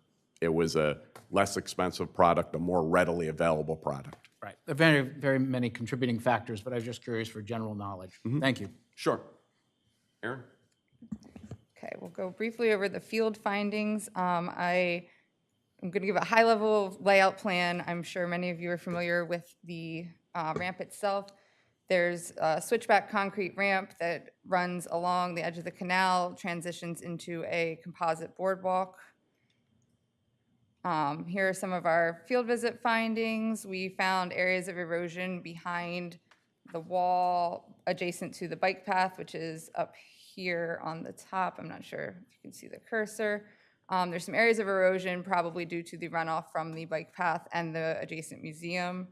it was a less expensive product, a more readily available product. Right. There are very, very many contributing factors, but I was just curious for general knowledge. Thank you. Sure. Aaron? Okay, we'll go briefly over the field findings. I'm going to give a high-level layout plan. I'm sure many of you are familiar with the ramp itself. There's a switchback concrete ramp that runs along the edge of the canal, transitions into a composite boardwalk. Here are some of our field visit findings. We found areas of erosion behind the wall adjacent to the bike path, which is up here on the top. I'm not sure if you can see the cursor. There's some areas of erosion probably due to the runoff from the bike path and the adjacent museum.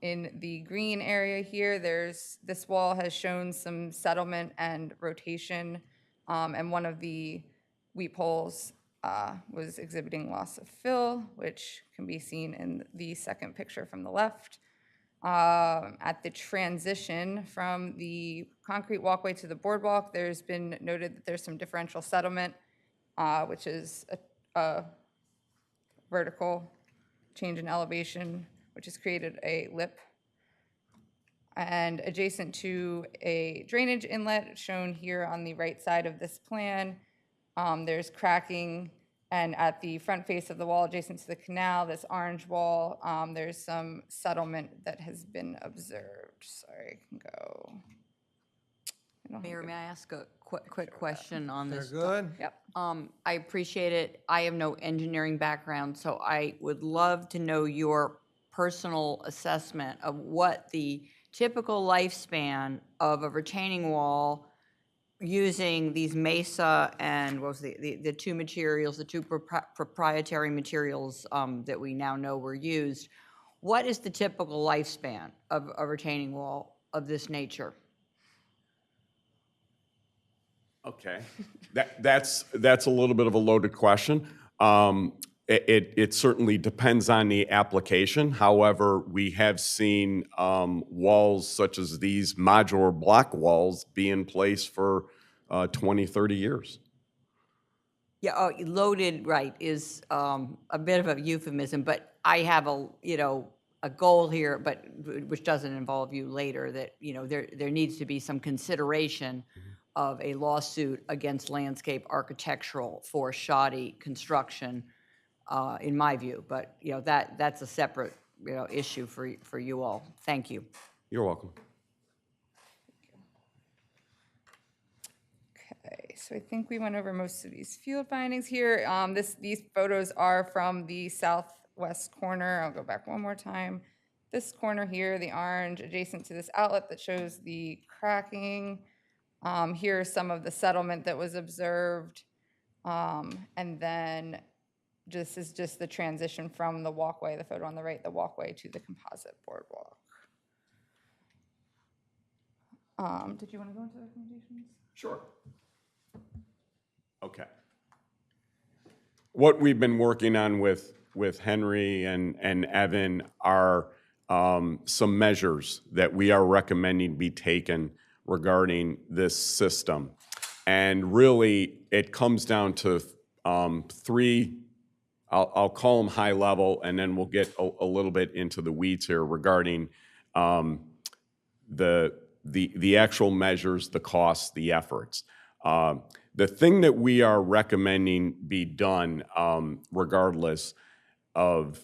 In the green area here, this wall has shown some settlement and rotation, and one of the weep holes was exhibiting loss of fill, which can be seen in the second picture from the left. At the transition from the concrete walkway to the boardwalk, there's been noted that there's some differential settlement, which is a vertical change in elevation, which has created a lip. And adjacent to a drainage inlet shown here on the right side of this plan, there's cracking, and at the front face of the wall adjacent to the canal, this orange wall, there's some settlement that has been observed. Sorry, I can go. Mayor, may I ask a quick question on They're this? good? Yep. I appreciate it. I have no engineering background, so I would love to know your personal assessment of what the typical lifespan of a retaining wall using these mesa and what was the two materials, the two proprietary materials that we now know were used. What is the typical lifespan of a retaining wall of this nature? Okay, that's a little bit of a loaded question. It certainly depends on the application. However, we have seen walls such as these modular block walls be in place for 20, 30 years. Yeah, oh, loaded, right, is a bit of a euphemism, but I have a goal here, but which doesn't involve you later, that, there needs to be some consideration of a lawsuit against landscape architectural for shoddy construction, in my view. But, that's a separate, issue for you all. Thank you. You're welcome. Okay, so I think we went over most of these field findings here. These photos are from the southwest corner. I'll go back one more time. This corner here, the orange, adjacent to this outlet that shows the cracking. Here's some of the settlement that was observed. And then this is just the transition from the walkway, the photo on the right, the walkway to the composite boardwalk. Did you want to go into recommendations? Sure. Okay. What we've been working on with Henry and Evan are some measures that we are recommending be taken regarding this system. And really, it comes down to three, I'll call them high level, and then we'll get a little bit into the weeds here regarding the actual measures, the costs, the efforts. The thing that we are recommending be done, regardless of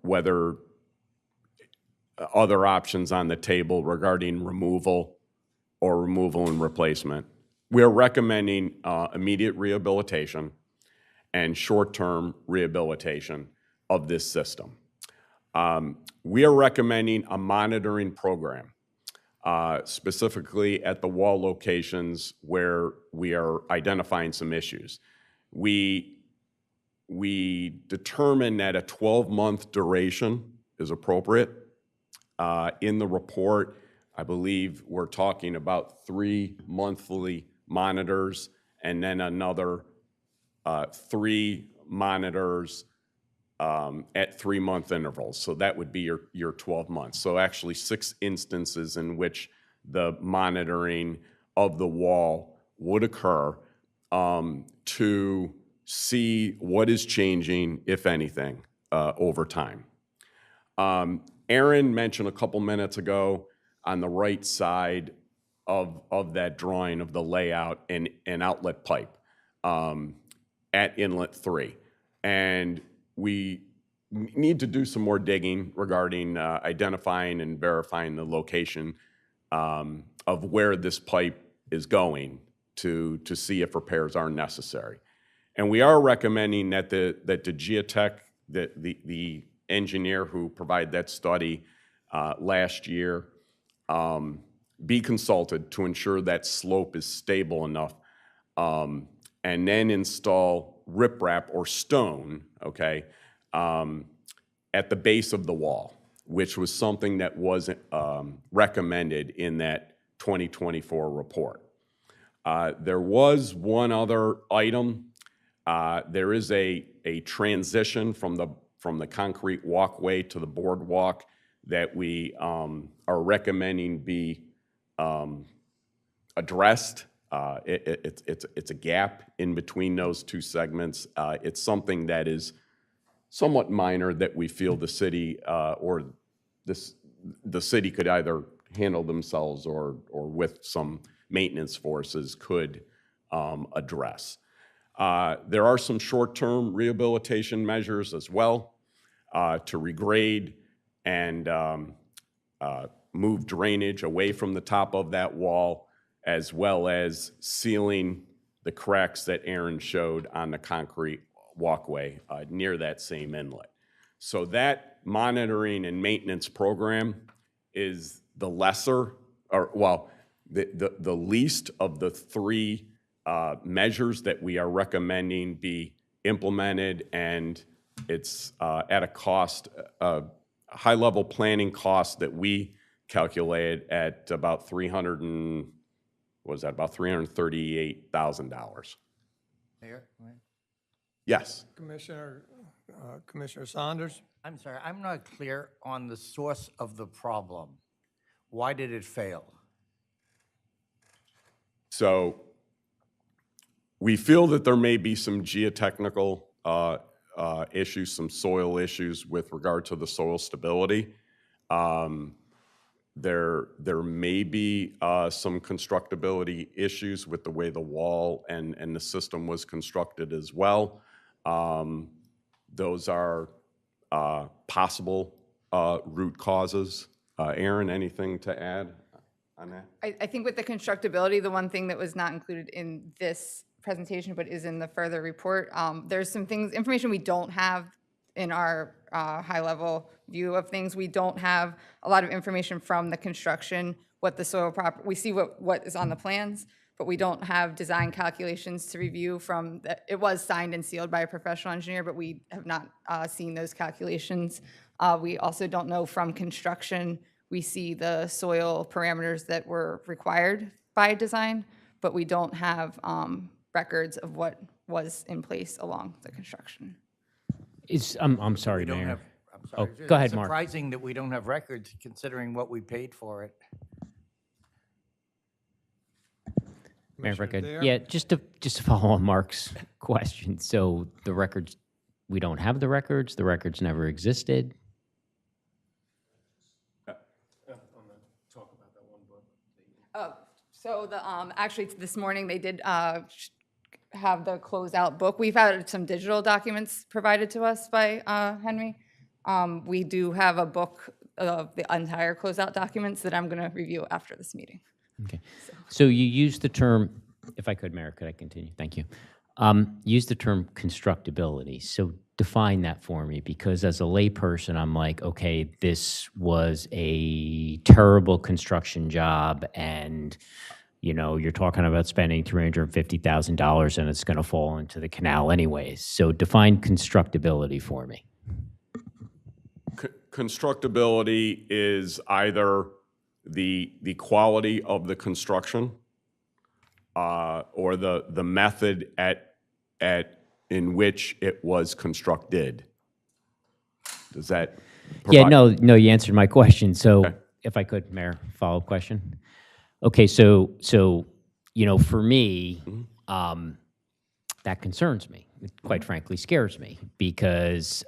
whether other options on the table regarding removal and replacement, we are recommending immediate rehabilitation and short-term rehabilitation of this system. We are recommending a monitoring program, specifically at the wall locations where we are identifying some issues. We determine that a 12-month duration is appropriate. In the report, I believe we're talking about 3 monthly monitors and then another 3 monitors at 3-month intervals. So that would be your 12 months. So actually 6 instances in which the monitoring of the wall would occur to see what is changing, if anything, over time. Aaron mentioned a couple minutes ago on the right side of that drawing of the layout an outlet pipe at inlet 3. And we need to do some more digging regarding identifying and verifying the location of where this pipe is going to see if repairs are necessary. And we are recommending that the geotech, the engineer who provided that study last year, be consulted to ensure that slope is stable enough, and then install riprap or stone, okay, at the base of the wall, which was something that wasn't recommended in that 2024 report. There was one other item. There is a transition from the concrete walkway to the boardwalk that we are recommending be addressed. It's a gap in between those two segments. It's something that is somewhat minor that we feel the city or the city could either handle themselves or with some maintenance forces could address. There are some short-term rehabilitation measures as well to regrade and move drainage away from the top of that wall, as well as sealing the cracks that Aaron showed on the concrete walkway near that same inlet. So that monitoring and maintenance program is the lesser, or well, the least of the 3 measures that we are recommending be implemented, and it's at a cost, high-level planning cost that we calculated at about $338,000. Mayor, go ahead. Yes. Commissioner Saunders? I'm sorry, I'm not clear on the source of the problem. Why did it fail? So we feel that there may be some geotechnical issues, some soil issues with regard to the soil stability. There may be some constructability issues with the way the wall and the system was constructed as well. Those are possible root causes. Aaron, anything to add on that? I think with the constructability, the one thing that was not included in this presentation but is in the further report, there's some information we don't have in our high-level view of things. We don't have a lot of information from the construction, what the soil we see what is on the plans, but we don't have design calculations to review from, it was signed and sealed by a professional engineer, but we have not seen those calculations. We also don't know from construction, we see the soil parameters that were required by design, but we don't have records of what was in place along the construction. I'm sorry, We don't Mayor. have, I'm sorry. Oh, go ahead, It's Mark. surprising that we don't have records considering what we paid for it. Mayor, if I could, Thayer? yeah, just to follow on Mark's question. So the records, we don't have the records never existed. So actually this morning they did have the closeout book. We've had some digital documents provided to us by Henry. We do have a book of the entire closeout documents that I'm going to review after this meeting. Okay. So you used the term, if I could, Mayor, could I continue? Thank you. Use the term constructability. So define that for me, because as a layperson, I'm like, okay, this was a terrible construction job, and you're talking about spending $350,000 and it's going to fall into the canal anyways. So define constructability for me. Constructability is either the quality of the construction or the method in which it was constructed. Does that Yeah, provide- no, you answered my question. So Okay. if I could, Mayor, follow-up question. Okay, so for me, that concerns me. It quite frankly scares me, because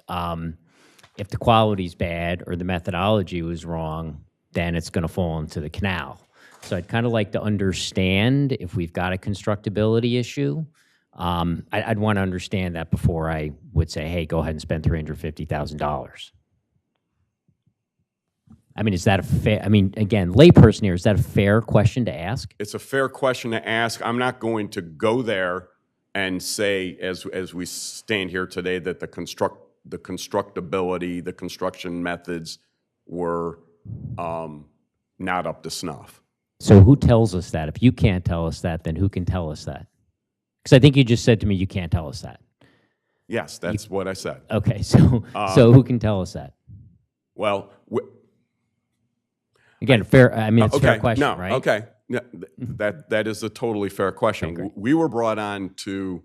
if the quality's bad or the methodology was wrong, then it's going to fall into the canal. So I'd kind of like to understand if we've got a constructability issue. I'd want to understand that before I would say, hey, go ahead and spend $350,000. I mean, is that a fair, again, layperson here, is that a fair question to ask? It's a fair question to ask. I'm not going to go there and say, as we stand here today, that the constructability, the construction methods were not up to snuff. So who tells us that? If you can't tell us that, then who can tell us that? Because I think you just said to me you can't tell us that. Yes, that's what I said. Okay, so who can tell us that? Well, Again, it's a fair okay, question, no, right? okay. Yeah, that is a totally fair question. Okay, great. We were brought on to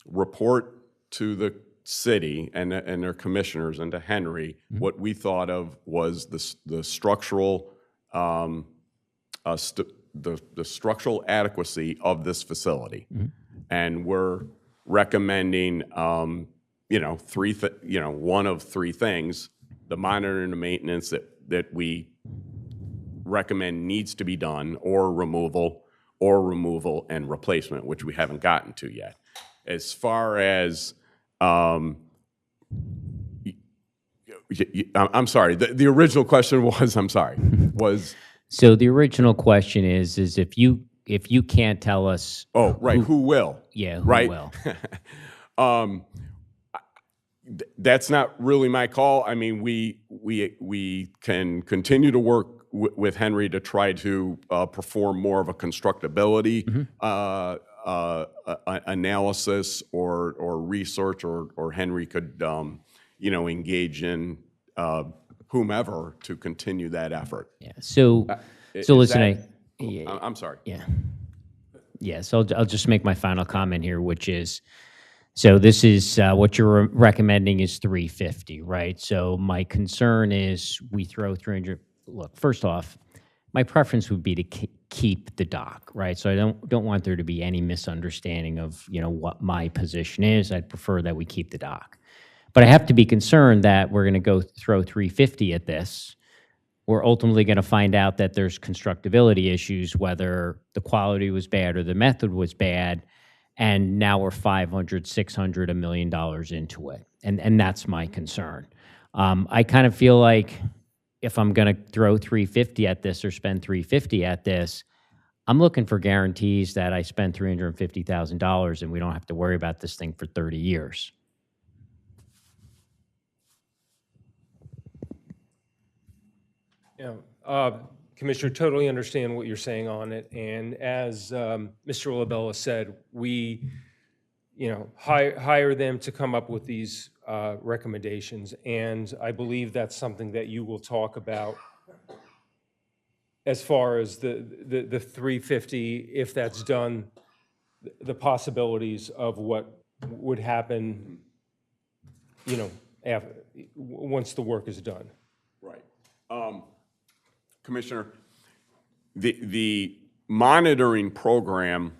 report to the city and their commissioners and to Henry what we thought of was the structural the structural adequacy of this facility, and we're recommending one of three things: the monitoring and the maintenance that we recommend needs to be done, or removal and replacement, which we haven't gotten to yet. As far as I'm sorry, the original question was, was So the original question is if you can't tell us, oh, right, who will? Yeah, who right? will? That's not really my call. I mean, we can continue to work with Henry to try to perform more of a constructability analysis or research, or Henry could engage in whomever to continue that effort. Yeah. So Is listen, that- yeah, I'm sorry. yeah. Yeah, so I'll just make my final comment here, which is, so this is, what you're recommending is 350, right? So my concern is we throw 300, look, first off, my preference would be to keep the dock, right? So I don't want there to be any misunderstanding of, what my position is. I'd prefer that we keep the dock. But I have to be concerned that we're going to go throw 350 at this. We're ultimately going to find out that there's constructability issues, whether the quality was bad or the method was bad, and now we're 500, 600, $1 million into it, and that's my concern. I kind of feel like if I'm going to throw 350 at this or spend 350 at this, I'm looking for guarantees that I spend $350,000 and we don't have to worry about this thing for 30 years. Yeah, Commissioner, totally understand what you're saying on it. And as Mr. Labella said, we, hire them to come up with these recommendations. And I believe that's something that you will talk about as far as the 350, if that's done, the possibilities of what would happen, once the work is done. Right. Commissioner, the monitoring program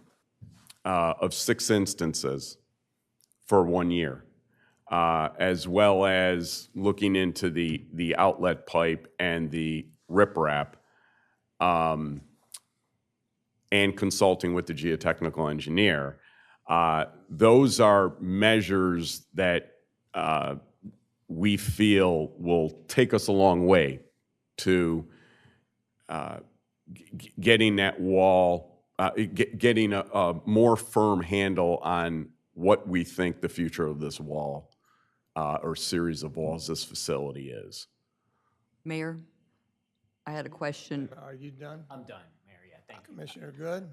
of 6 instances for 1 year, as well as looking into the outlet pipe and the riprap, and consulting with the geotechnical engineer, those are measures that we feel will take us a long way to getting that wall, getting a more firm handle on what we think the future of this wall or series of walls, this facility is. Mayor, I had a question. Are you done? I'm done, Mayor. Yeah, thank you. Commissioner Good?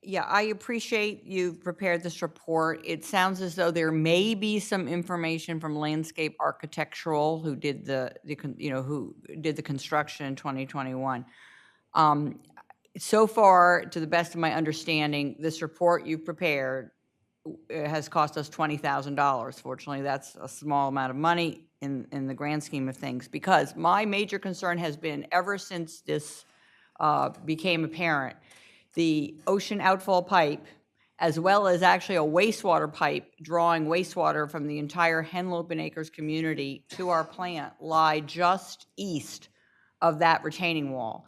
Yeah, I appreciate you've prepared this report. It sounds as though there may be some information from Landscape Architectural, who did who did the construction in 2021. So far, to the best of my understanding, this report you've prepared has cost us $20,000. Fortunately, that's a small amount of money in the grand scheme of things, because my major concern has been, ever since this became apparent, the ocean outfall pipe, as well as actually a wastewater pipe drawing wastewater from the entire Henlopen and Acres community to our plant, lie just east of that retaining wall.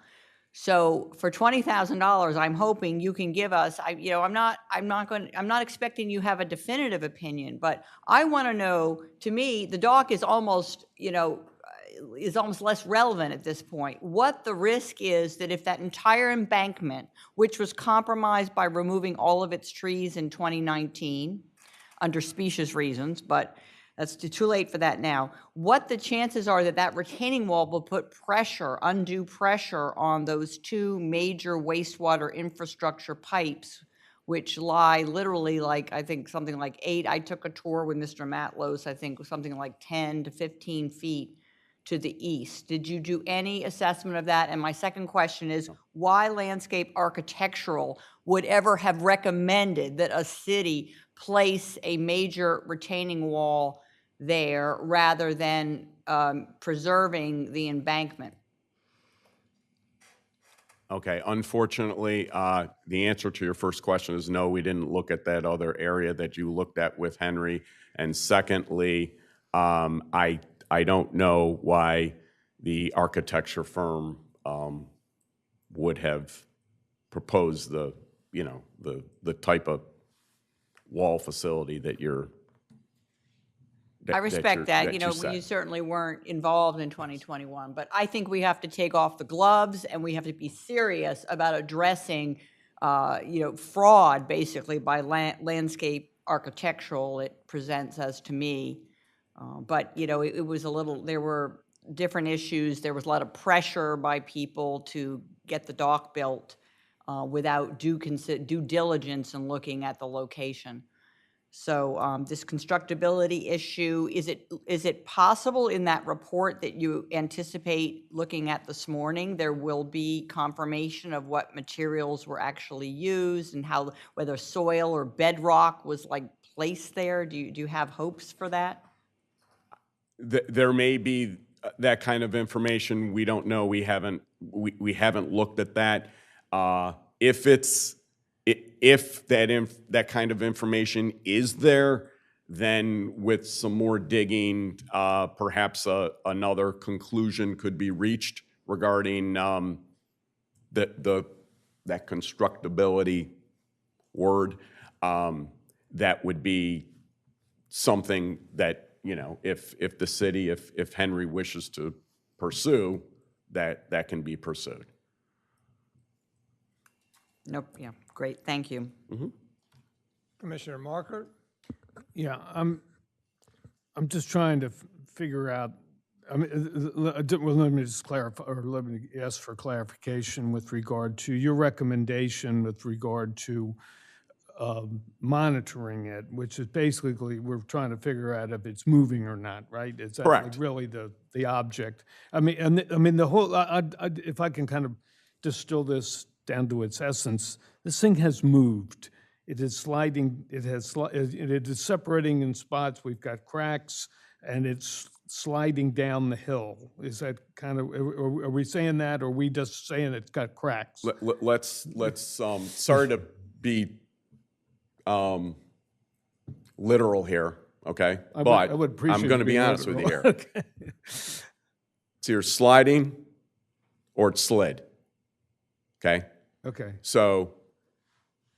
So for $20,000, I'm hoping you can give us, I'm not expecting you have a definitive opinion, but I want to know, to me, the dock is almost, is almost less relevant at this point, what the risk is that if that entire embankment, which was compromised by removing all of its trees in 2019 under specious reasons, but that's too late for that now, what the chances are that that retaining wall will put pressure, undue pressure, on those two major wastewater infrastructure pipes, which lie literally like, I think something like 8, I took a tour with Mr. Matlos, I think something like 10 to 15 feet to the east. Did you do any assessment of that? And my second question is, why Landscape Architectural would ever have recommended that a city place a major retaining wall there rather than preserving the embankment? Okay, unfortunately, the answer to your first question is no, we didn't look at that other area that you looked at with Henry. And secondly, I don't know why the architecture firm would have proposed the type of wall facility that you're. I respect that. you said. You certainly weren't involved in 2021, but I think we have to take off the gloves and we have to be serious about addressing, fraud basically by Landscape Architectural, it presents as to me. But it was a little, there were different issues. There was a lot of pressure by people to get the dock built without due diligence in looking at the location. So this constructability issue, is it possible in that report that you anticipate looking at this morning, there will be confirmation of what materials were actually used and how, whether soil or bedrock was like placed there? Do you have hopes for that? There may be that kind of information. We don't know. We haven't looked at that. If that kind of information is there, then with some more digging, perhaps another conclusion could be reached regarding that constructability word. That would be something that, you know, if the city, if Henry wishes to pursue, that can be pursued. Nope, yeah, great, thank you. Commissioner Markert? Yeah, I'm just trying to figure out, I mean, well, let me just clarify, or let me ask for clarification with regard to your recommendation with regard to monitoring it, which is basically, we're trying to figure out if it's moving or not, right? It's Correct. really the object. I mean, the whole, if I can kind of distill this down to its essence, this thing has moved. It is sliding, it is separating in spots. We've got cracks, and it's sliding down the hill. Is that kind of, are we saying that, or are we just saying it's got cracks? Let's sorry to be literal here, okay? I But would appreciate I'm going to be being honest with you here. literal. Okay. It's either sliding or it's slid, okay? Okay, So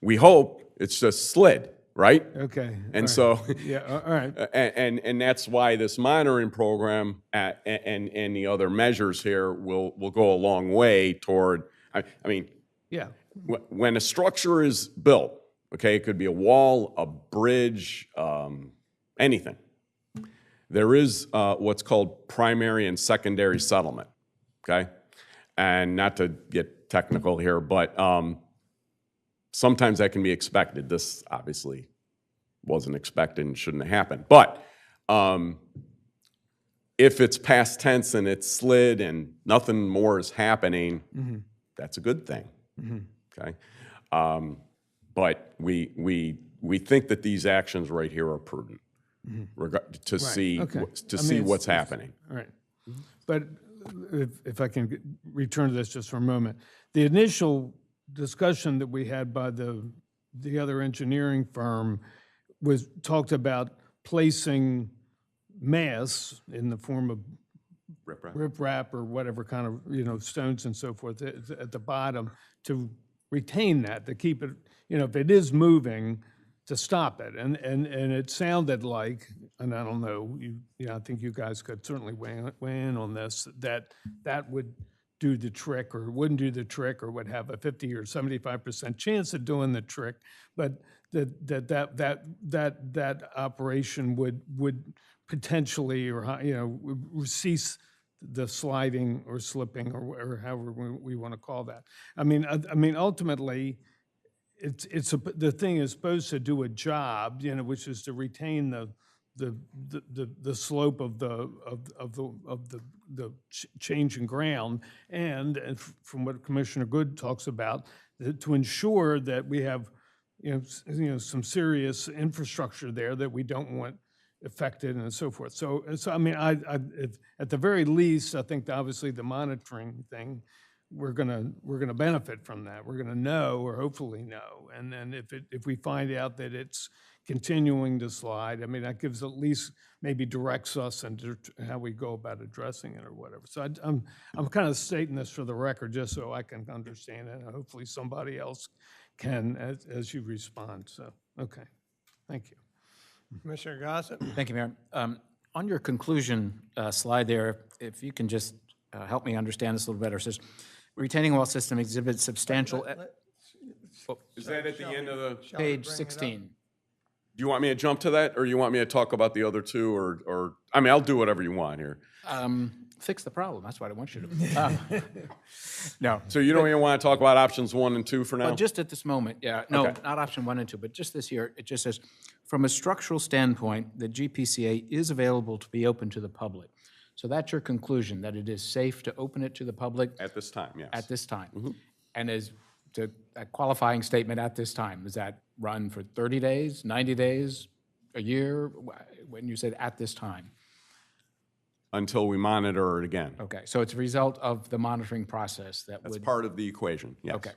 we hope it's just slid, right? okay. And all right. so, Yeah, all right. and that's why this monitoring program and the other measures here will go a long way toward, I mean, Yeah, when a structure is built, okay, it could be a wall, a bridge, anything. There is what's called primary and secondary settlement, okay? And not to get technical here, but sometimes that can be expected. This obviously wasn't expected and shouldn't have happened. But if it's past tense and it's slid and nothing more is happening, that's a good thing, okay? But we think that these actions right here are prudent to see okay. to I see mean, what's it's- happening. all right. But if I can return to this just for a moment, the initial discussion that we had by the other engineering firm talked about placing mass in the form of riprap or whatever kind of, you know, stones and so forth at the bottom to retain that, to keep it, you know, if it is moving, to stop it. And it sounded like, and I don't know, I think you guys could certainly weigh in on this, that would do the trick or wouldn't do the trick or would have a 50 or 75% chance of doing the trick, but that operation would potentially, or, you know, cease the sliding or slipping or however we want to call that. I mean, ultimately, the thing is supposed to do a job, you know, which is to retain the slope of the change in ground, and from what Commissioner Good talks about, to ensure that we have, you know, some serious infrastructure there that we don't want affected and so forth. So I mean, at the very least, I think obviously the monitoring thing, we're gonna benefit from that. We're gonna know, or hopefully know, and then if we find out that it's continuing to slide, I mean, that gives at least maybe directs us into how we go about addressing it or whatever. So I'm kind of stating this for the record just so I can understand it, and hopefully somebody else can as you respond. So okay, thank you. Commissioner Gossett? Thank you, Mayor. On your conclusion slide there, if you can just help me understand this a little better, it says, retaining wall system exhibits substantial, Is that at the end of the? page 16. Do you want me to jump to that, or you want me to talk about the other two, or I mean, I'll do whatever you want here. fix the problem. That's what I want you to. No. So you don't even want to talk about options 1 and 2 for now? Well, just at this moment, yeah. No, Okay. not option 1 and 2, but just this here, it just says, from a structural standpoint, the GPCA is available to be open to the public. So that's your conclusion, that it is safe to open it to the public At this time, yes. at this time? And is a qualifying statement at this time, does that run for 30 days, 90 days, a year? When you said at this time? Until we monitor it again. Okay, so it's a result of the monitoring process that That's would. part of the equation, yes. Okay.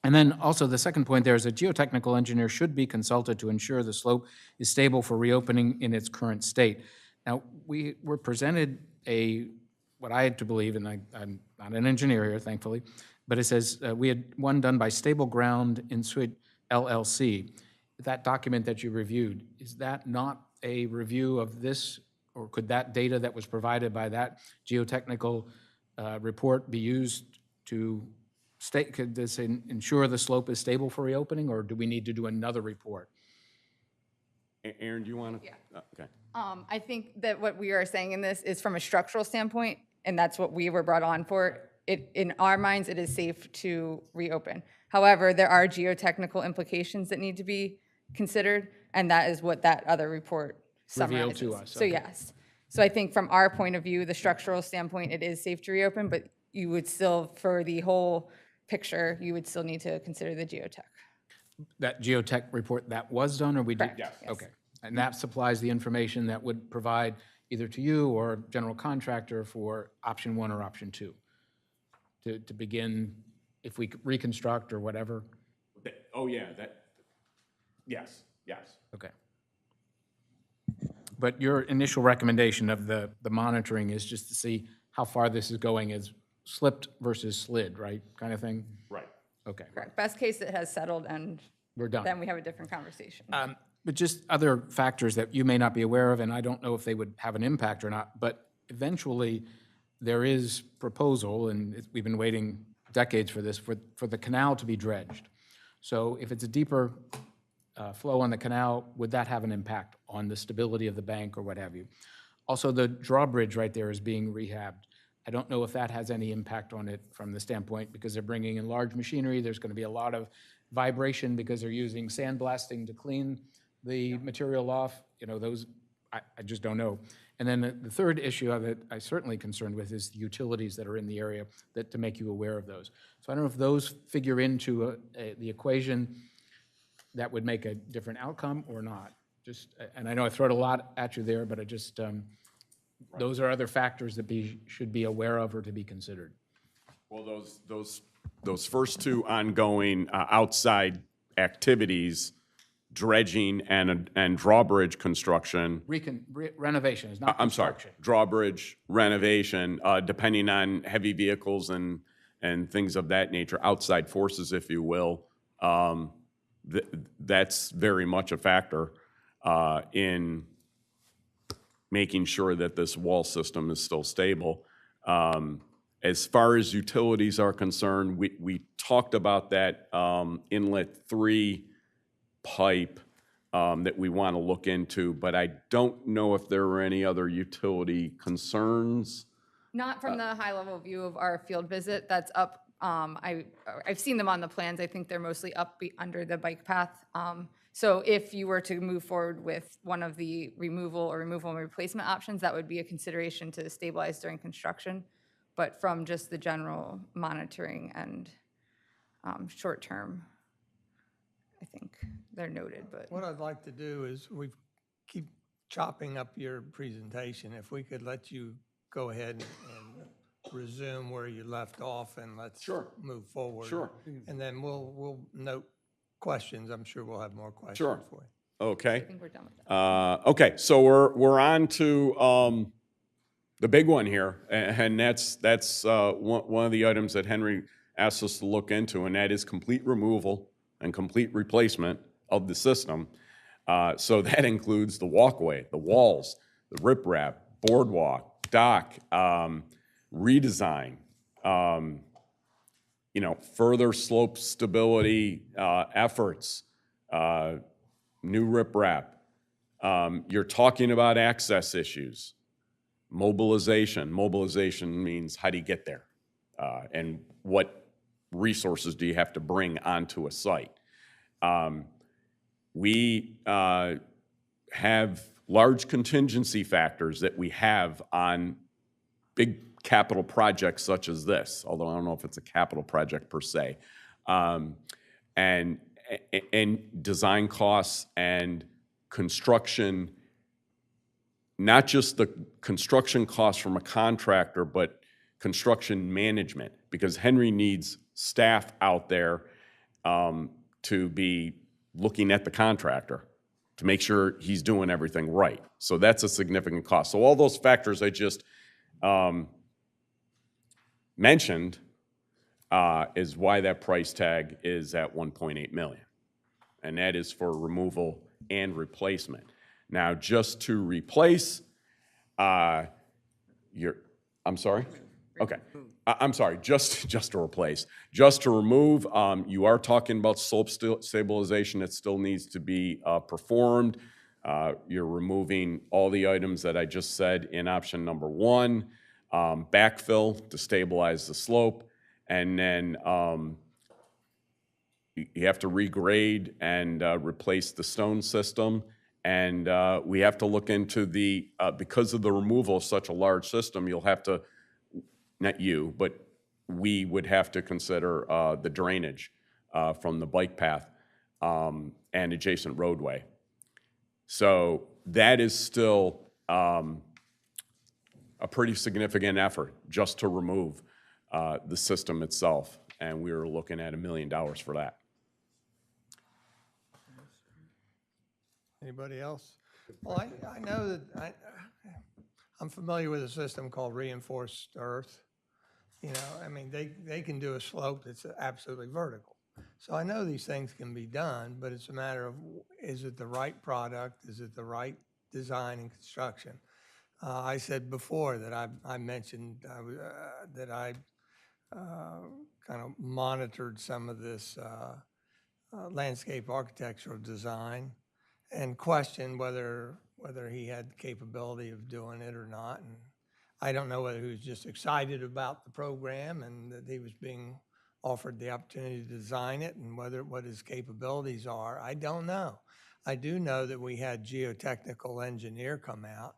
And then also the second point there is a geotechnical engineer should be consulted to ensure the slope is stable for reopening in its current state. Now, we were presented what I had to believe, and I'm not an engineer here, thankfully, but it says we had one done by Stable Ground in Suite LLC. That document that you reviewed, is that not a review of this, or could that data that was provided by that geotechnical report be used to could this ensure the slope is stable for reopening, or do we need to do another report? Aaron, do you want to? Yeah. Okay. I think that what we are saying in this is from a structural standpoint, and that's what we were brought on for. In our minds, it is safe to reopen. However, there are geotechnical implications that need to be considered, and that is what that other report Revealed summarizes. to us, So okay. yes. So I think from our point of view, the structural standpoint, it is safe to reopen, but you would still, for the whole picture, you would still need to consider the geotech. That geotech report that was done, or we did? Correct, yes. Yes. Okay. And that supplies the information that would provide either to you or general contractor for option 1 or option 2? To begin, if we reconstruct or whatever? Oh, yeah, yes. Okay. But your initial recommendation of the monitoring is just to see how far this is going as slipped versus slid, right, kind of thing? Right. Okay. Correct. Best case, it has settled, and We're done. then we have a different conversation. But just other factors that you may not be aware of, and I don't know if they would have an impact or not, but eventually, there is proposal, and we've been waiting decades for this, for the canal to be dredged. So if it's a deeper flow on the canal, would that have an impact on the stability of the bank or what have you? Also, the drawbridge right there is being rehabbed. I don't know if that has any impact on it from the standpoint, because they're bringing in large machinery, there's going to be a lot of vibration because they're using sandblasting to clean the material off, those, I just don't know. And then the third issue that I'm certainly concerned with is the utilities that are in the area to make you aware of those. So I don't know if those figure into the equation that would make a different outcome or not. And I know I throw a lot at you there, but those are other factors that should be aware of or to be considered. Well, those first 2 ongoing outside activities, dredging and drawbridge construction. Renovation is not I'm sorry, construction. drawbridge renovation, depending on heavy vehicles and things of that nature, outside forces, if you will. That's very much a factor in making sure that this wall system is still stable. As far as utilities are concerned, we talked about that inlet 3 pipe that we want to look into, but I don't know if there were any other utility concerns. Not from the high-level view of our field visit. That's up. I've seen them on the plans. I think they're mostly up under the bike path. So if you were to move forward with one of the removal and replacement options, that would be a consideration to stabilize during construction. But from just the general monitoring and short-term, I think they're noted. But What I'd like to do is we keep chopping up your presentation. If we could let you go ahead and resume where you left off, and let's move forward. Sure. And then we'll note questions. I'm sure we'll have more questions Sure. for you. Okay. I think we're done with that. Okay, so we're on to the big one here, and that's one of the items that Henry asked us to look into, and that is complete removal and complete replacement of the system. So that includes the walkway, the walls, the riprap, boardwalk, dock, redesign, further slope stability efforts, new riprap. You're talking about access issues, Mobilization. Mobilization means how do you get there? And what resources do you have to bring onto a site? We have large contingency factors that we have on big capital projects such as this, although I don't know if it's a capital project per se. And design costs and construction, not just the construction costs from a contractor, but construction management, because Henry needs staff out there to be looking at the contractor to make sure he's doing everything right. So that's a significant cost. So all those factors I just mentioned is why that price tag is at 1.8 million. And that is for removal and replacement. Now, just to replace I'm sorry? Okay. I'm sorry, just to replace. Just to remove, you are talking about slope stabilization that still needs to be performed. You're removing all the items that I just said in option number 1, backfill to stabilize the slope, and then you have to regrade and replace the stone system. And we have to look into the, because of the removal of such a large system, you'll have to, not you, but we would have to consider the drainage from the bike path and adjacent roadway. So that is still a pretty significant effort just to remove the system itself. And we were looking at $1 million for that. Anybody else? Well, I know that I'm familiar with a system called reinforced earth. You know, I mean, they can do a slope that's absolutely vertical. So I know these things can be done, but it's a matter of, is it the right product? Is it the right design and construction? I said before that I mentioned that I kind of monitored some of this landscape architectural design and questioned whether he had capability of doing it or not. And I don't know whether he was just excited about the program and that he was being offered the opportunity to design it, and what his capabilities are. I don't know. I do know that we had geotechnical engineer come out,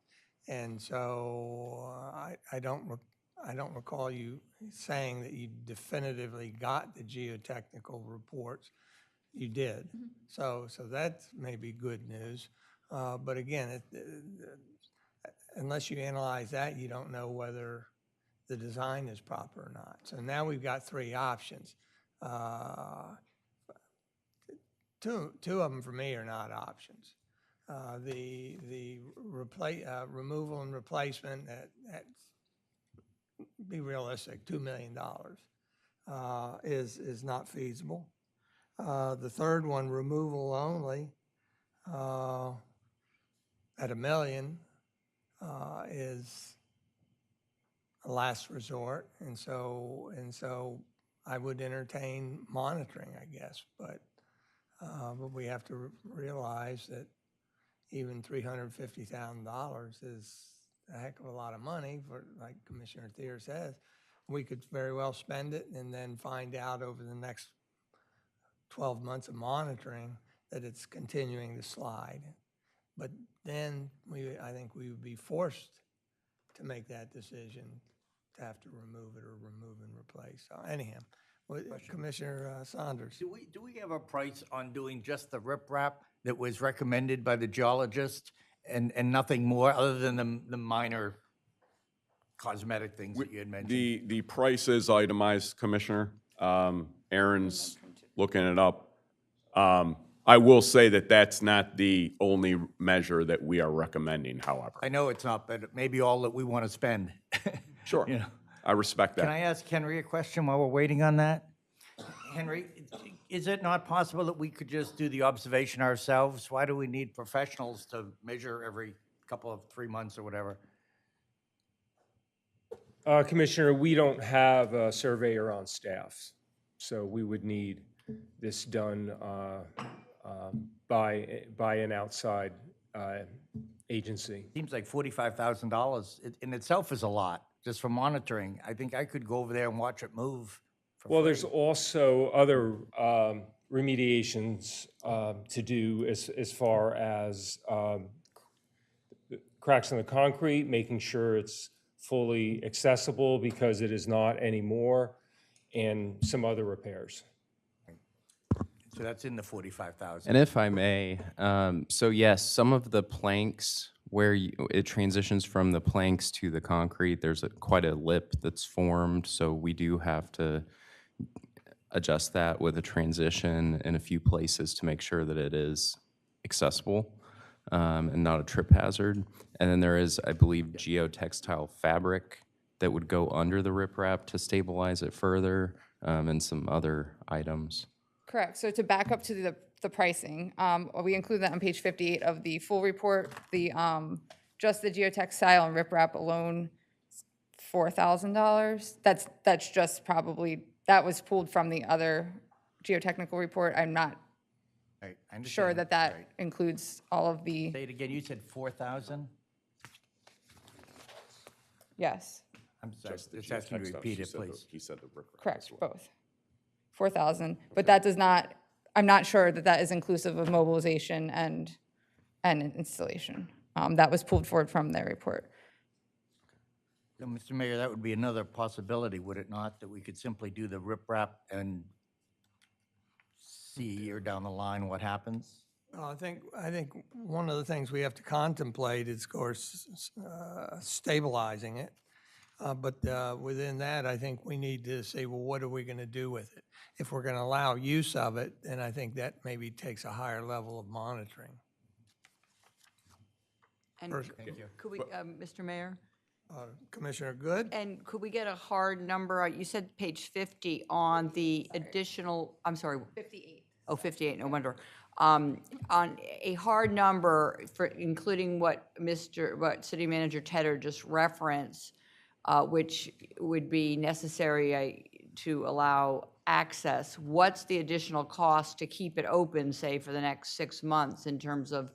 and so I don't recall you saying that you definitively got the geotechnical reports. You did. So that may be good news. But again, unless you analyze that, you don't know whether the design is proper or not. So now we've got 3 options. Two of them for me are not options. The removal and replacement at be realistic, $2 million is not feasible. The third one, removal only, at $1 million, is a last resort, and so I would entertain monitoring, I guess, but we have to realize that even $350,000 is a heck of a lot of money for, like Commissioner Thier says. We could very well spend it and then find out over the next 12 months of monitoring that it's continuing to slide. But then I think we would be forced to make that decision to have to remove it or remove and replace. So anyhow, Commissioner Saunders. Do we have a price on doing just the riprap that was recommended by the geologist and nothing more other than the minor cosmetic things that you had mentioned? The price is itemized, Commissioner. Aaron's looking it up. I will say that that's not the only measure that we are recommending, however. I know it's not, but it may be all that we want to spend. Sure. You know. I respect that. Can I ask Henry a question while we're waiting on that? Henry, is it not possible that we could just do the observation ourselves? Why do we need professionals to measure every couple of 3 months or whatever? Commissioner, we don't have a surveyor on staff, so we would need this done by an outside agency. Seems like $45,000 in itself is a lot, just for monitoring. I think I could go over there and watch it move for Well, there's free. also other remediations to do as far as cracks in the concrete, making sure it's fully accessible because it is not anymore, and some other repairs. So that's in the 45,000. And if I may, so yes, some of the planks where it transitions from the planks to the concrete, there's quite a lip that's formed, so we do have to adjust that with a transition in a few places to make sure that it is accessible and not a trip hazard. And then there is, I believe, geotextile fabric that would go under the riprap to stabilize it further, and some other items. Correct. So to back up to the pricing, we include that on page 58 of the full report. The just the geotextile and riprap alone, $4,000. That's just probably, that was pulled from the other geotechnical report. I'm not Right, I sure understand. that Right. includes all of the, Say it again, you said 4,000? yes, I'm sorry, Just the just asking you to geotextile. repeat She it, said the- please. He said the riprap as correct, well. both. 4,000, but that does not, I'm not sure that that is inclusive of mobilization and installation. That was pulled forward from their report. So, Mr. Mayor, that would be another possibility, would it not, that we could simply do the riprap and see a year down the line what happens? I think one of the things we have to contemplate is, of course, stabilizing it. But within that, I think we need to say, well, what are we going to do with it? If we're going to allow use of it, then I think that maybe takes a higher level of monitoring. And Thank you. could we, Mr. Mayor? Commissioner Good? And could we get a hard number? You said page 50 on the additional, I'm sorry. 58. Oh, 58, no wonder. On a hard number for including what City Manager Tedder just referenced, which would be necessary to allow access, what's the additional cost to keep it open, say, for the next 6 months in terms of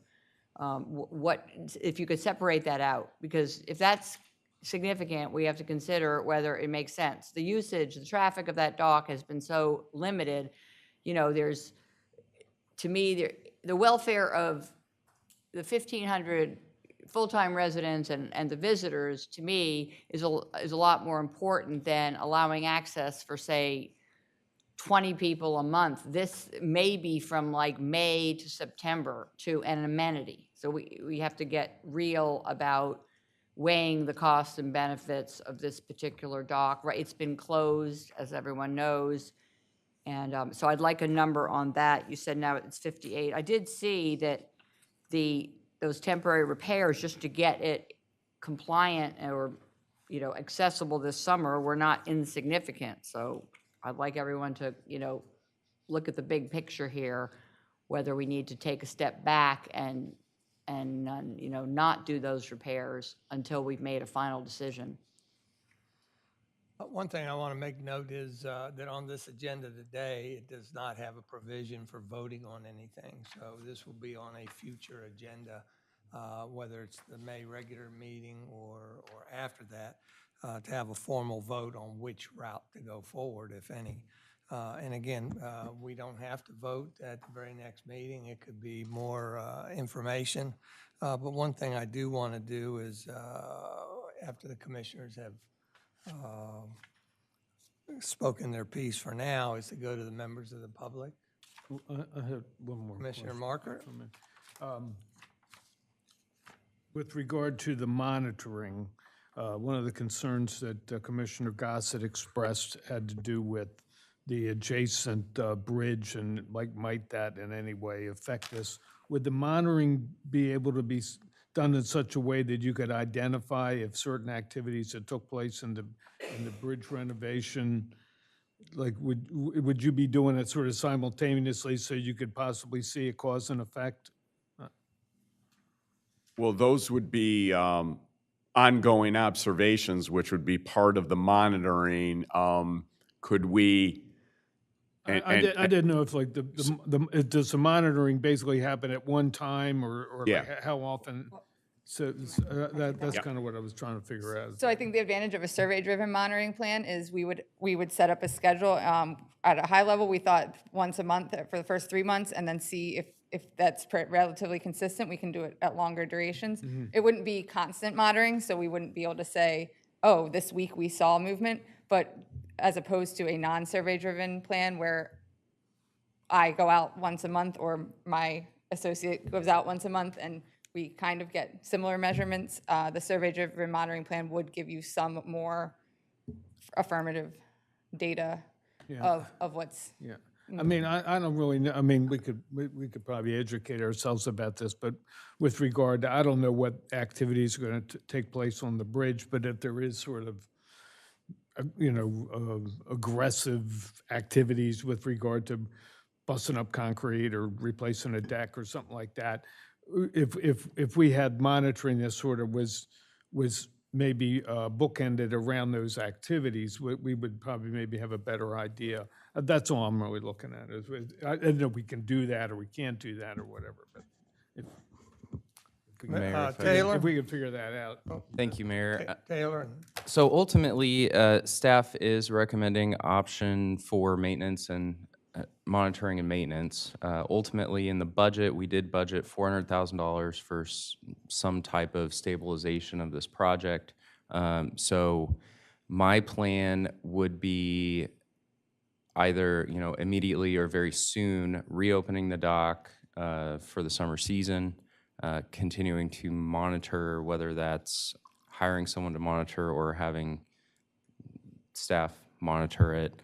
what, if you could separate that out? Because if that's significant, we have to consider whether it makes sense. The usage, the traffic of that dock has been so limited, you know, there's, to me, the welfare of the 1,500 full-time residents and the visitors, to me, is a lot more important than allowing access for, say, 20 people a month. This may be from like May to September to an amenity. So we have to get real about weighing the costs and benefits of this particular dock. Right, it's been closed, as everyone knows. And so I'd like a number on that. You said now it's 58. I did see that those temporary repairs, just to get it compliant or, you know, accessible this summer, were not insignificant. So I'd like everyone to, you know, look at the big picture here, whether we need to take a step back and you know, not do those repairs until we've made a final decision. One thing I want to make note is that on this agenda today, it does not have a provision for voting on anything. So this will be on a future agenda, whether it's the May regular meeting or after that, to have a formal vote on which route to go forward, if any. And again, we don't have to vote at the very next meeting. It could be more information. But one thing I do want to do is, after the commissioners have spoken their piece for now, is to go to the members of the public. I have one more Commissioner question. Marker? With regard to the monitoring, one of the concerns that Commissioner Gossett expressed had to do with the adjacent bridge and might that in any way affect this? Would the monitoring be able to be done in such a way that you could identify if certain activities that took place in the bridge renovation, like would you be doing it sort of simultaneously so you could possibly see a cause and effect? Well, those would be ongoing observations, which would be part of the monitoring. Could we? I didn't know if like does the monitoring basically happen at one time or Yeah. like how often? So that's kind of what I was trying to figure out. So I think the advantage of a survey-driven monitoring plan is we would set up a schedule. At a high level, we thought once a month for the first 3 months, and then see if that's relatively consistent, we can do it at longer durations. It wouldn't be constant monitoring, so we wouldn't be able to say, oh, this week we saw movement, but as opposed to a non-survey-driven plan where I go out once a month or my associate goes out once a month and we kind of get similar measurements. The survey-driven monitoring plan would give you some more affirmative data of what's. Yeah. I mean, I don't really know, I mean, we could probably educate ourselves about this, but with regard to, I don't know what activities are going to take place on the bridge, but if there is sort of, aggressive activities with regard to busting up concrete or replacing a deck or something like that, if we had monitoring that sort of was maybe bookended around those activities, we would probably maybe have a better idea. That's all I'm really looking at. I don't know if we can do that or we can't do that or whatever, but Taylor? if we could figure that out. Thank you, Mayor. Taylor? So ultimately, staff is recommending option for maintenance and monitoring and maintenance. Ultimately, in the budget, we did budget $400,000 for some type of stabilization of this project. So my plan would be either, immediately or very soon, reopening the dock for the summer season, continuing to monitor, whether that's hiring someone to monitor or having staff monitor it.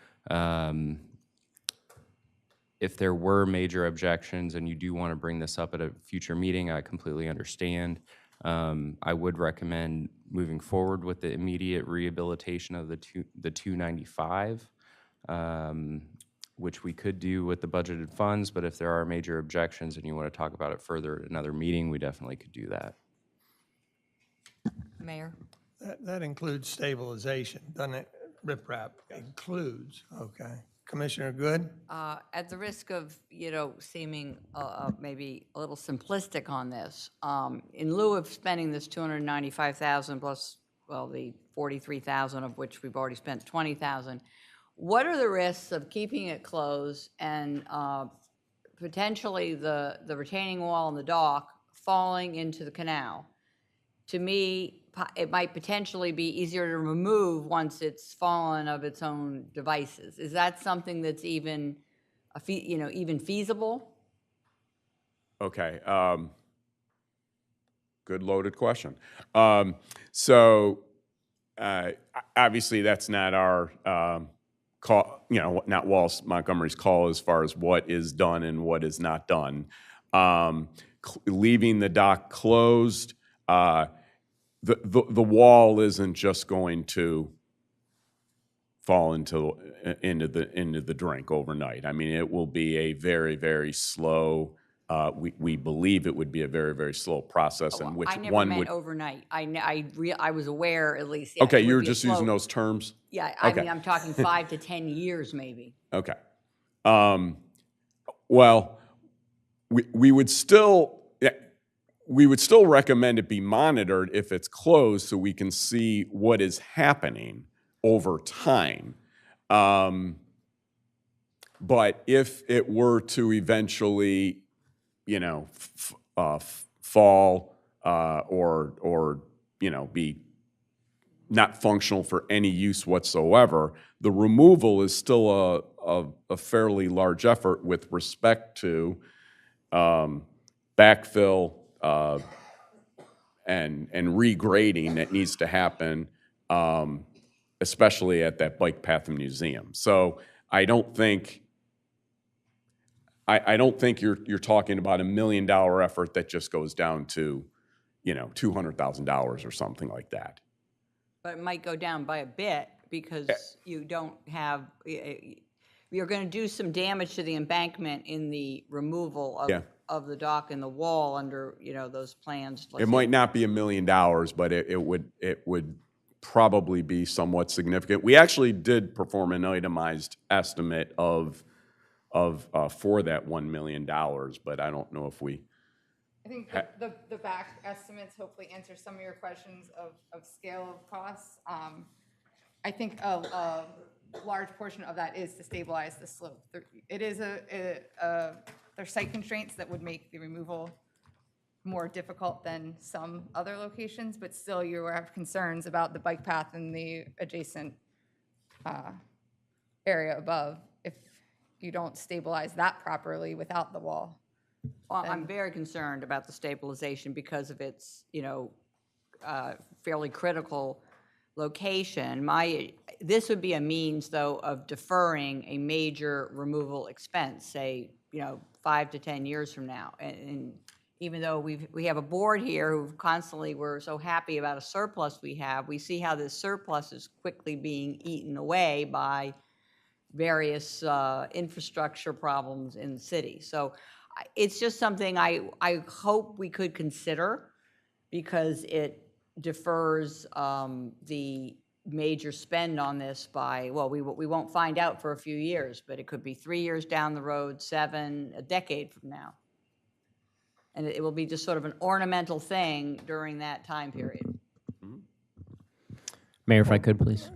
If there were major objections and you do want to bring this up at a future meeting, I completely understand. I would recommend moving forward with the immediate rehabilitation of the 295, which we could do with the budgeted funds, but if there are major objections and you want to talk about it further at another meeting, we definitely could do that. Mayor? That includes stabilization, doesn't it? Riprap includes, okay. Commissioner Good? At the risk of, seeming maybe a little simplistic on this, in lieu of spending this $295,000 plus, the $43,000 of which we've already spent $20,000, what are the risks of keeping it closed and potentially the retaining wall and the dock falling into the canal? To me, it might potentially be easier to remove once it's fallen of its own devices. Is that something that's even feasible? Okay. Good loaded question. So obviously that's not our call, not Wallace Montgomery's call as far as what is done and what is not done. Leaving the dock closed, the wall isn't just going to fall into the drink overnight. I mean, it will be a very, very slow. We believe it would be a very, very slow process, in which I never one meant would. overnight. I was aware at least. Okay, it you would were be a just using slow- those terms. Yeah, I Okay. mean, I'm talking 5 to 10 years maybe. Okay. Well, we would still recommend it be monitored if it's closed so we can see what is happening over time. But if it were to eventually, fall or be not functional for any use whatsoever, the removal is still a fairly large effort with respect to backfill and regrading that needs to happen, especially at that bike path and museum. So I don't think you're talking about $1 million effort that just goes down to, $200,000 or something like that. But it might go down by a bit because you don't have, you're going to do some damage to the embankment in the removal of the dock and the wall under, those plans. It might not be $1 million, but it would probably be somewhat significant. We actually did perform an itemized estimate of for that $1 million, but I don't know if we I think the back estimates hopefully answer some of your questions of scale of costs. I think a large portion of that is to stabilize the slope. It is there's site constraints that would make the removal more difficult than some other locations, but still you have concerns about the bike path and the adjacent area above if you don't stabilize that properly without the wall. Well, I'm very concerned about the stabilization because of its, fairly critical location. This would be a means, though, of deferring a major removal expense, say, 5 to 10 years from now. And even though we have a board here who constantly we're so happy about a surplus we have, we see how this surplus is quickly being eaten away by various infrastructure problems in the city. So it's just something I hope we could consider because it defers the major spend on this by, well, we won't find out for a few years, but it could be 3 years down the road, 7, a decade from now. And it will be just sort of an ornamental thing during that time period. Mayor, if I could, please.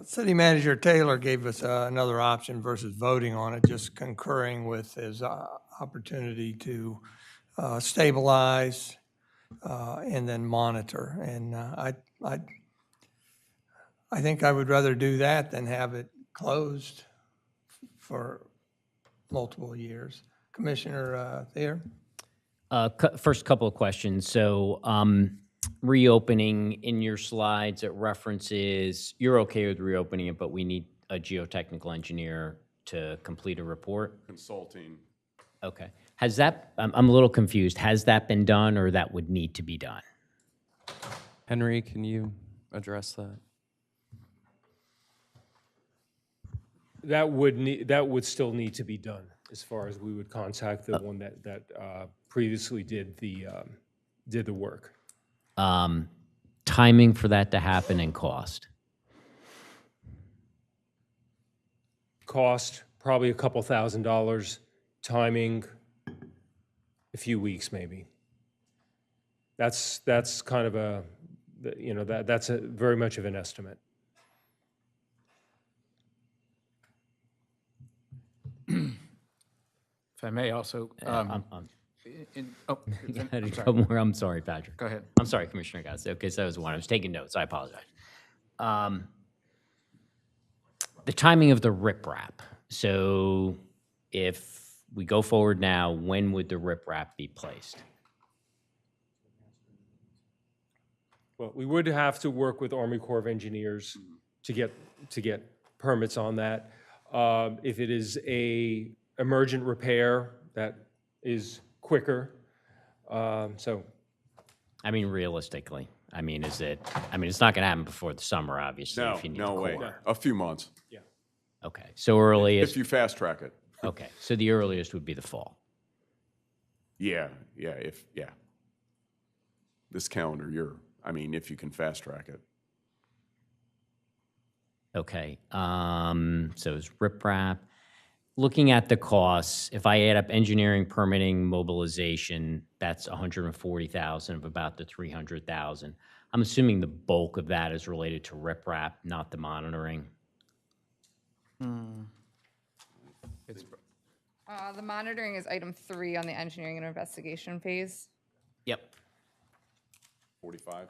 City Manager Taylor gave us another option versus voting on it, just concurring with his opportunity to stabilize and then monitor. And I think I would rather do that than have it closed for multiple years. Commissioner Thayer? First couple of questions. So reopening in your slides, it references, you're okay with reopening it, but we need a geotechnical engineer to complete a report? Consulting. Okay. Has that, I'm a little confused. Has that been done or that would need to be done? Henry, can you address that? That would still need to be done, as far as we would contact the one that previously did the work. Timing for that to happen and cost? Cost, probably a couple $1,000. Timing, a few weeks maybe. That's kind of that's very much of an estimate. If I may also, I'm sorry. I'm sorry, Patrick. Go ahead. I'm sorry, Commissioner Gotts. Okay, so that was one. I was taking notes. I apologize. The timing of the riprap. So if we go forward now, when would the riprap be placed? Well, we would have to work with Army Corps of Engineers to get permits on that. If it is a emergent repair, that is quicker. So, I mean, realistically, it's not going to happen before the summer, obviously. No, if you need no the way. core. A few months, Okay, so earliest. if you fast track it. Okay, so the earliest would be the fall. Yeah. This calendar year, if you can fast track it. Okay, so it's riprap. Looking at the costs, if I add up engineering, permitting, mobilization, that's $140,000 of about the $300,000. I'm assuming the bulk of that is related to riprap, not the monitoring. The monitoring is item 3 on the engineering and investigation phase. Yep. 45?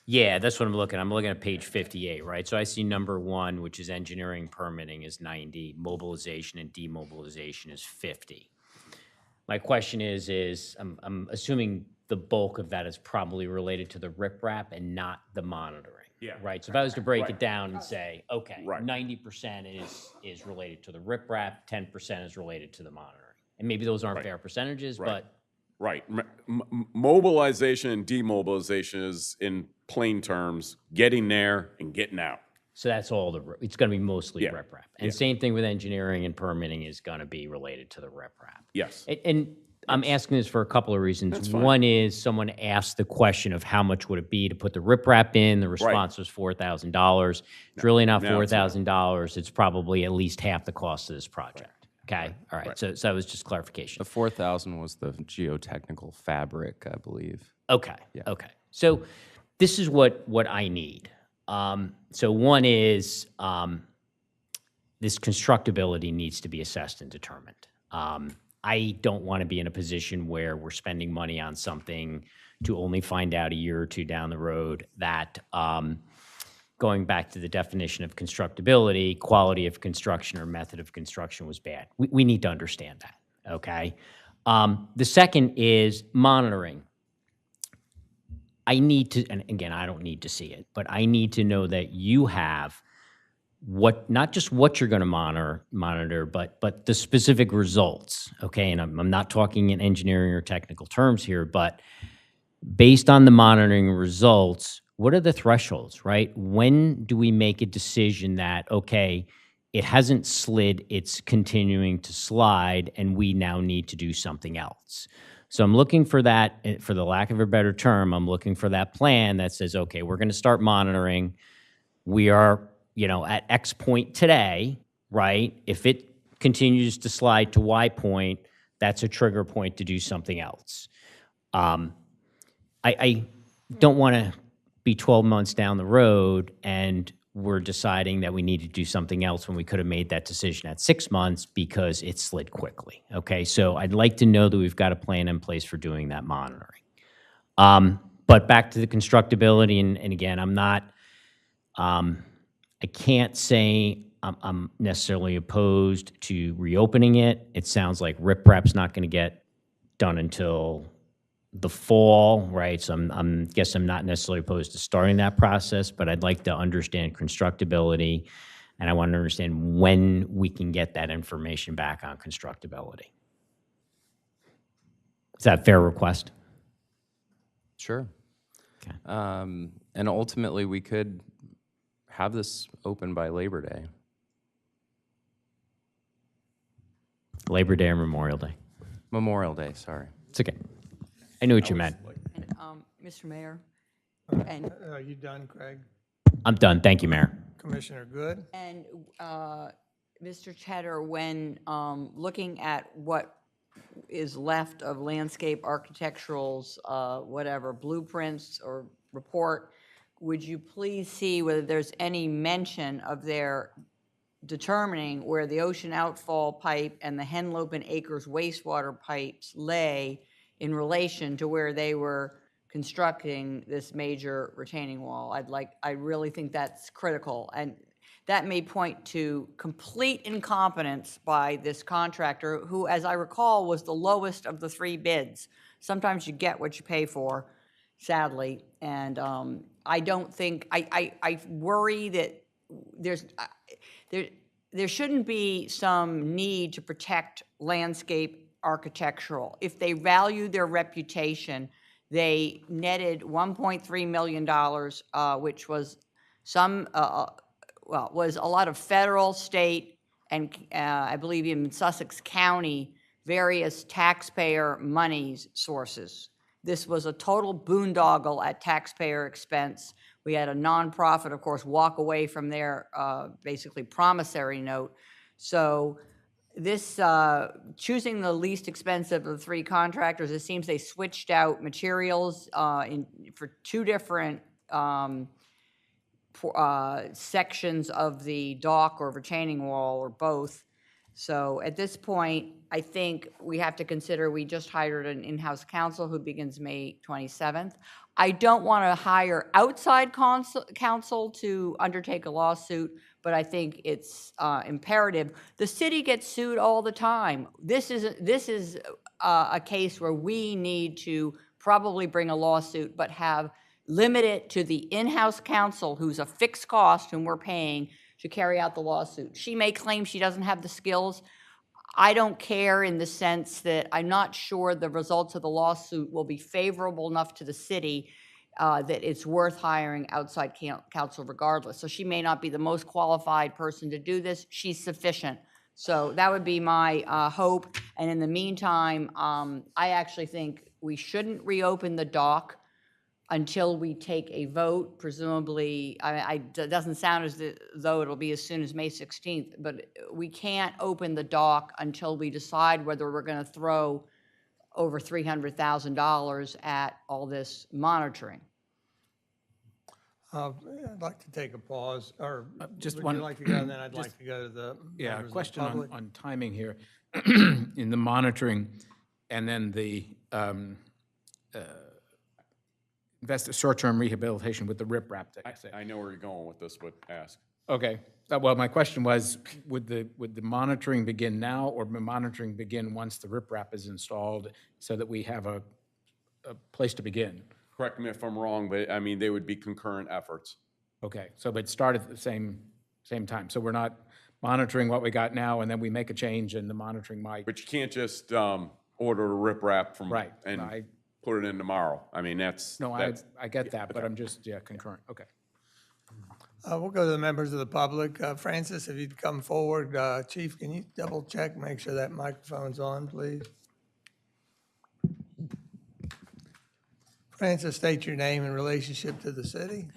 Yeah, that's what I'm looking. I'm looking at page 58, right? So I see number 1, which is engineering permitting, is 90. Mobilization and demobilization is 50. My question is I'm assuming the bulk of that is probably related to the riprap and not the monitoring. Yeah. Right. So if I was to break Right. it down and say, okay, Right. 90% is related to the riprap, 10% is related to the monitoring, and maybe those aren't fair percentages, Right. but Right. Mobilization and demobilization is, in plain terms, getting there and getting out. so that's all it's going to be mostly Yeah. riprap. And Yeah. same thing with engineering and permitting is going to be related to the riprap. Yes. And I'm asking this for a couple of reasons. That's fine. One is someone asked the question of how much would it be to put the riprap in. The response was $4,000. It's really not No, it's not. $4,000. It's probably at least half the cost of this project. Okay, all right, so that was just clarification. The 4,000 was the geotechnical fabric, I believe. Okay, okay. So this is what I need. So one is this constructability needs to be assessed and determined. I don't want to be in a position where we're spending money on something to only find out a year or two down the road that, going back to the definition of constructability, quality of construction or method of construction was bad. We need to understand that, okay? The second is monitoring. I need to, and again, I don't need to see it, but I need to know that you have not just what you're going to monitor, but the specific results, okay? And I'm not talking in engineering or technical terms here, but based on the monitoring results, what are the thresholds, right? When do we make a decision that, okay, it hasn't slid, it's continuing to slide, and we now need to do something else? So I'm looking for that, for the lack of a better term, I'm looking for that plan that says, okay, we're going to start monitoring. We are, at X point today, right? If it continues to slide to Y point, that's a trigger point to do something else. I don't want to be 12 months down the road and we're deciding that we need to do something else when we could have made that decision at 6 months because it slid quickly, okay? So I'd like to know that we've got a plan in place for doing that monitoring. But back to the constructability, and again, I'm not, I can't say I'm necessarily opposed to reopening it. It sounds like riprap's not going to get done until the fall, right? So I'm guess I'm not necessarily opposed to starting that process, but I'd like to understand constructability, and I want to understand when we can get that information back on constructability. Is that a fair request? Sure. Okay. And ultimately, we could have this open by Labor Day. Labor Day or Memorial Day? Memorial Day, sorry. It's okay. I knew what you meant. And, Mr. Mayor, and, Are you done, Craig? I'm done. Thank you, Mayor. Commissioner Good? and Mr. Cheddar, when looking at what is left of landscape architectural's, whatever, blueprints or report, would you please see whether there's any mention of their determining where the ocean outfall pipe and the Henlopen Acres wastewater pipes lay in relation to where they were constructing this major retaining wall? I really think that's critical. And that may point to complete incompetence by this contractor, who, as I recall, was the lowest of the 3 bids. Sometimes you get what you pay for, sadly. And I don't think, I worry that there shouldn't be some need to protect landscape architectural. If they value their reputation, they netted $1.3 million, which was was a lot of federal, state, and I believe in Sussex County, various taxpayer monies sources. This was a total boondoggle at taxpayer expense. We had a nonprofit, of course, walk away from their basically promissory note. So this, choosing the least expensive of the 3 contractors, it seems they switched out materials for 2 different sections of the dock or retaining wall, or both. So at this point, I think we have to consider, we just hired an in-house counsel who begins May 27th. I don't want to hire outside counsel to undertake a lawsuit, but I think it's imperative. The city gets sued all the time. This is a case where we need to probably bring a lawsuit, but limit it to the in-house counsel, who's a fixed cost, whom we're paying to carry out the lawsuit. She may claim she doesn't have the skills. I don't care, in the sense that I'm not sure the results of the lawsuit will be favorable enough to the city that it's worth hiring outside counsel regardless. So she may not be the most qualified person to do this. She's sufficient. So that would be my hope. And in the meantime, I actually think we shouldn't reopen the dock until we take a vote, presumably, it doesn't sound as though it'll be as soon as May 16th, but we can't open the dock until we decide whether we're going to throw over $300,000 at all this monitoring. I'd like to take a pause, or just would one- you like to go, and then I'd like to go to the Yeah, members of the question public? on timing here. In the monitoring and then the short-term rehabilitation with the riprap that you say. I know where you're going with this, but ask. Okay, well, my question was, would the monitoring begin now, or the monitoring begin once the riprap is installed so that we have a place to begin? Correct me if I'm wrong, but I mean, they would be concurrent efforts. Okay, so but start at the same time. So we're not monitoring what we got now and then we make a change and the monitoring might. But you can't just order a riprap from Right, and I- put it in tomorrow. I mean, that's No, that's- I get that, but I'm just, concurrent, okay. We'll go to the members of the public. Francis, if you'd come forward. Chief, can you double check, make sure that microphone's on, please? Francis, state your name and relationship to the city.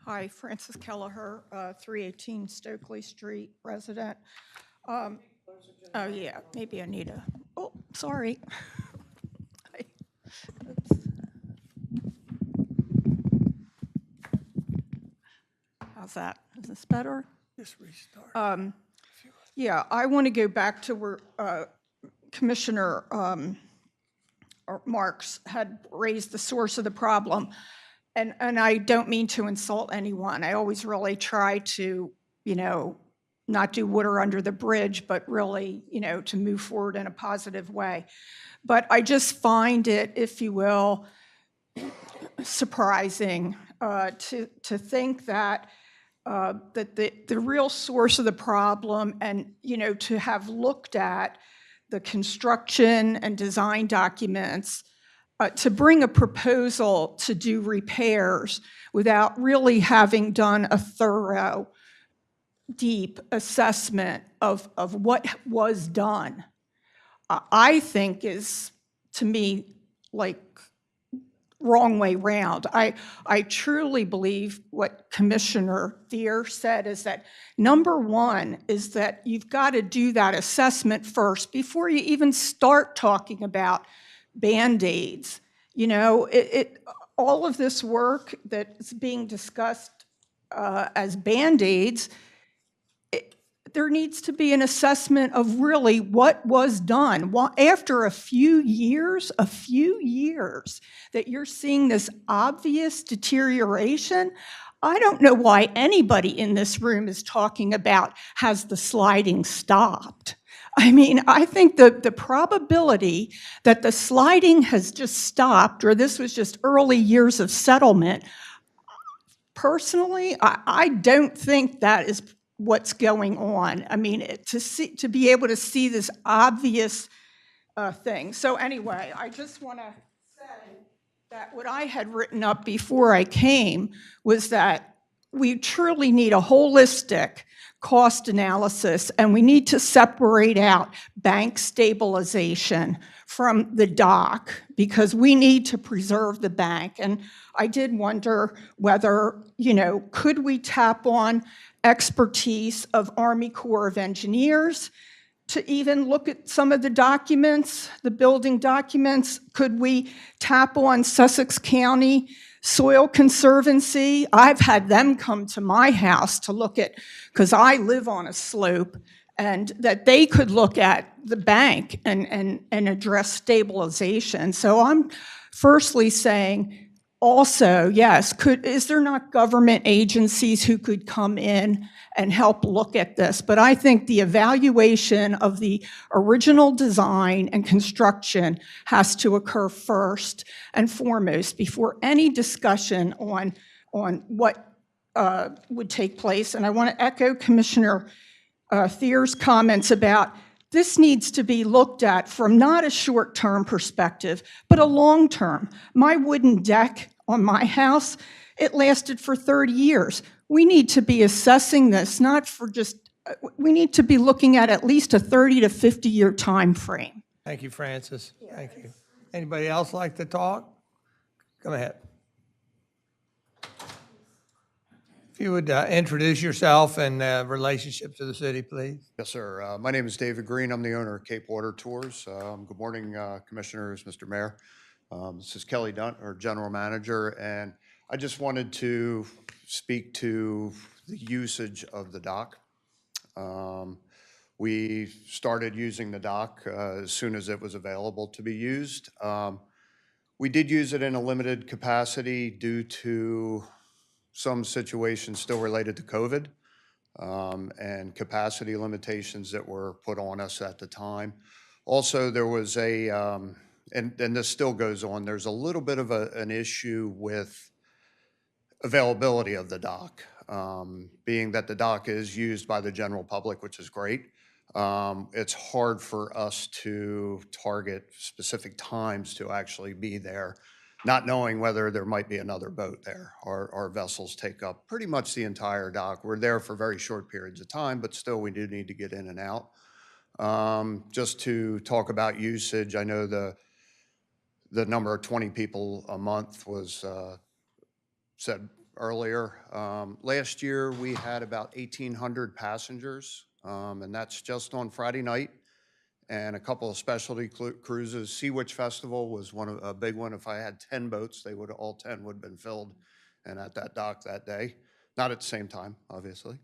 Hi, Frances Kelleher, 318 Stokely Street, resident. Oh, yeah, maybe I need oh, sorry. Oops. How's that? Is this better? Just restart. Yeah, I want to go back to where Commissioner Marks had raised the source of the problem. And I don't mean to insult anyone. I always really try to, not do water under the bridge, but really, to move forward in a positive way. But I just find it, if you will, surprising to think that the real source of the problem and, to have looked at the construction and design documents to bring a proposal to do repairs without really having done a thorough, deep assessment of what was done, I think is, to me, like wrong way round. I truly believe what Commissioner Thier said is that number one is that you've got to do that assessment first before you even start talking about Band-Aids. All of this work that's being discussed as Band-Aids, there needs to be an assessment of really what was done. After a few years that you're seeing this obvious deterioration, I don't know why anybody in this room is talking about, has the sliding stopped? I mean, I think the probability that the sliding has just stopped, or this was just early years of settlement, personally, I don't think that is what's going on. I mean, to be able to see this obvious thing. So anyway, I just want to say that what I had written up before I came was that we truly need a holistic cost analysis, and we need to separate out bank stabilization from the dock because we need to preserve the bank. And I did wonder whether, could we tap on expertise of Army Corps of Engineers to even look at some of the documents, the building documents? Could we tap on Sussex County Soil Conservancy? I've had them come to my house to look at, because I live on a slope, and that they could look at the bank and address stabilization. So I'm firstly saying, also, yes, is there not government agencies who could come in and help look at this? But I think the evaluation of the original design and construction has to occur first and foremost before any discussion on what would take place. And I want to echo Commissioner Thier's comments about this needs to be looked at from not a short-term perspective, but a long-term. My wooden deck on my house, it lasted for 30 years. We need to be assessing this, not for just, we need to be looking at least a 30 to 50-year time frame. Thank you, Francis. Thank you. Anybody else like to talk? Come ahead. If you would introduce yourself and relationship to the city, please. Yes, sir. My name is David Green. I'm the owner of Cape Water Tours. Good morning, Commissioners, Mr. Mayor. This is Kelly Dunt, our General Manager, and I just wanted to speak to the usage of the dock. We started using the dock as soon as it was available to be used. We did use it in a limited capacity due to some situations still related to COVID and capacity limitations that were put on us at the time. Also, there was a, and this still goes on, there's a little bit of an issue with availability of the dock, being that the dock is used by the general public, which is great. It's hard for us to target specific times to actually be there, not knowing whether there might be another boat there. Our vessels take up pretty much the entire dock. We're there for very short periods of time, but still we do need to get in and out. Just to talk about usage, I know the number of 20 people a month was said earlier. Last year we had about 1,800 passengers, and that's just on Friday night. And a couple of specialty cruises. Sea Witch Festival was a big one. If I had 10 boats, all 10 would have been filled and at that dock that day. Not at the same time, obviously.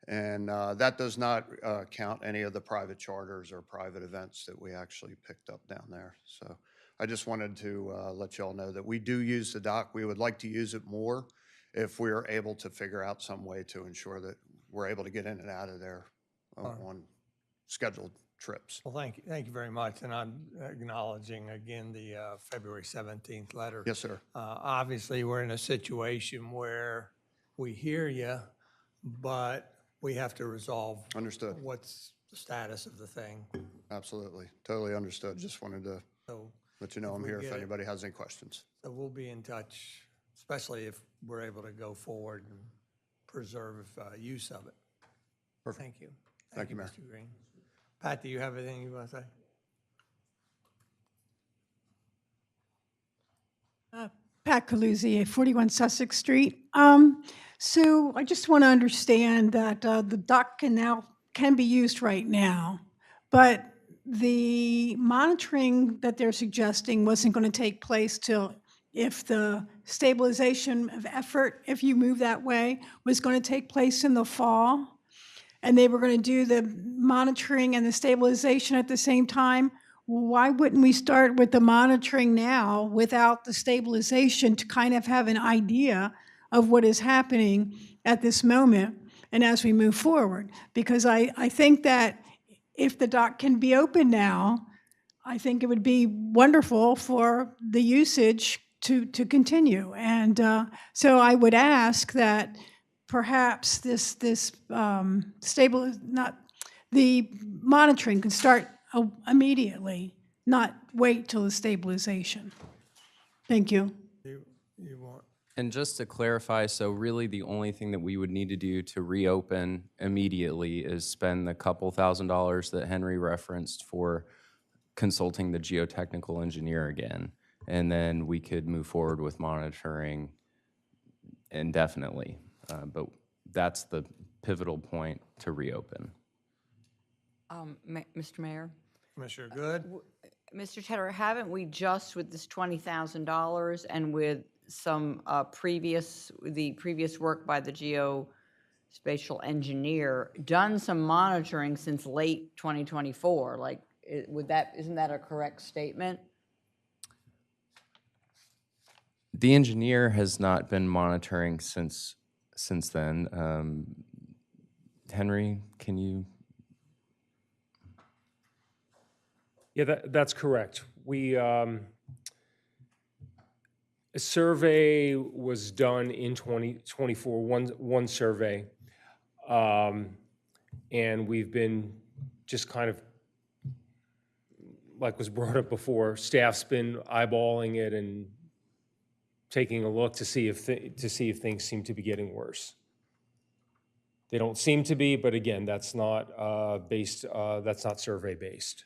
And that does not count any of the private charters or private events that we actually picked up down there. So I just wanted to let you all know that we do use the dock. We would like to use it more if we are able to figure out some way to ensure that we're able to get in and out of there on scheduled trips. Well, thank you very much, and I'm acknowledging again the February 17th letter. Yes, sir. Obviously, we're in a situation where we hear you, but we have to resolve. Understood. What's the status of the thing. Absolutely. Totally understood. Just wanted to So let you know I'm we here if get it- anybody has any questions. So we'll be in touch, especially if we're able to go forward and preserve use of it. Perfect. Thank you. Thank you, Mayor. Mr. Green. Pat, do you have anything you want to say? Pat Caluzzi, 41 Sussex Street. So I just want to understand that the dock can be used right now, but the monitoring that they're suggesting wasn't going to take place till if the stabilization of effort, if you move that way, was going to take place in the fall, and they were going to do the monitoring and the stabilization at the same time. Why wouldn't we start with the monitoring now without the stabilization to kind of have an idea of what is happening at this moment and as we move forward? Because I think that if the dock can be open now, I think it would be wonderful for the usage to continue. And so I would ask that perhaps the monitoring can start immediately, not wait till the stabilization. Thank you. You want? And just to clarify, so really the only thing that we would need to do to reopen immediately is spend the couple $1,000s that Henry referenced for consulting the geotechnical engineer again. And then we could move forward with monitoring indefinitely. But that's the pivotal point to reopen. Mr. Mayor? Commissioner Good? Mr. Tedder, haven't we just with this $20,000 and with some previous work by the geospatial engineer done some monitoring since late 2024? Like, isn't that a correct statement? The engineer has not been monitoring since then. Henry, can you? Yeah, that's correct. A survey was done in 2024, one survey, and we've been just kind of, like was brought up before, staff's been eyeballing it and taking a look to see if things seem to be getting worse. They don't seem to be, but again, that's not survey based.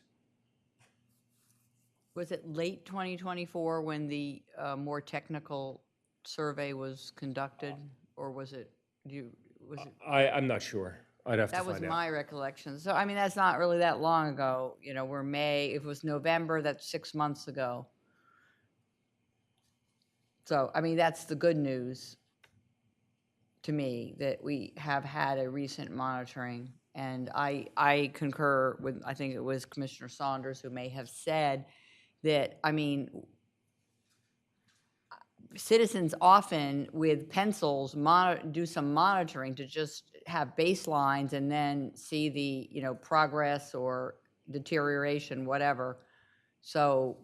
Was it late 2024 when the more technical survey was conducted? Or was it, was it? I'm not sure. I'd have to That was find out. my recollection. So, I mean, that's not really that long ago. You know, we're May, if it was November, that's 6 months ago. So, I mean, that's the good news to me, that we have had a recent monitoring. And I concur with, I think it was Commissioner Saunders who may have said that, I mean, citizens often with pencils do some monitoring to just have baselines and then see the, you know, progress or deterioration, whatever. So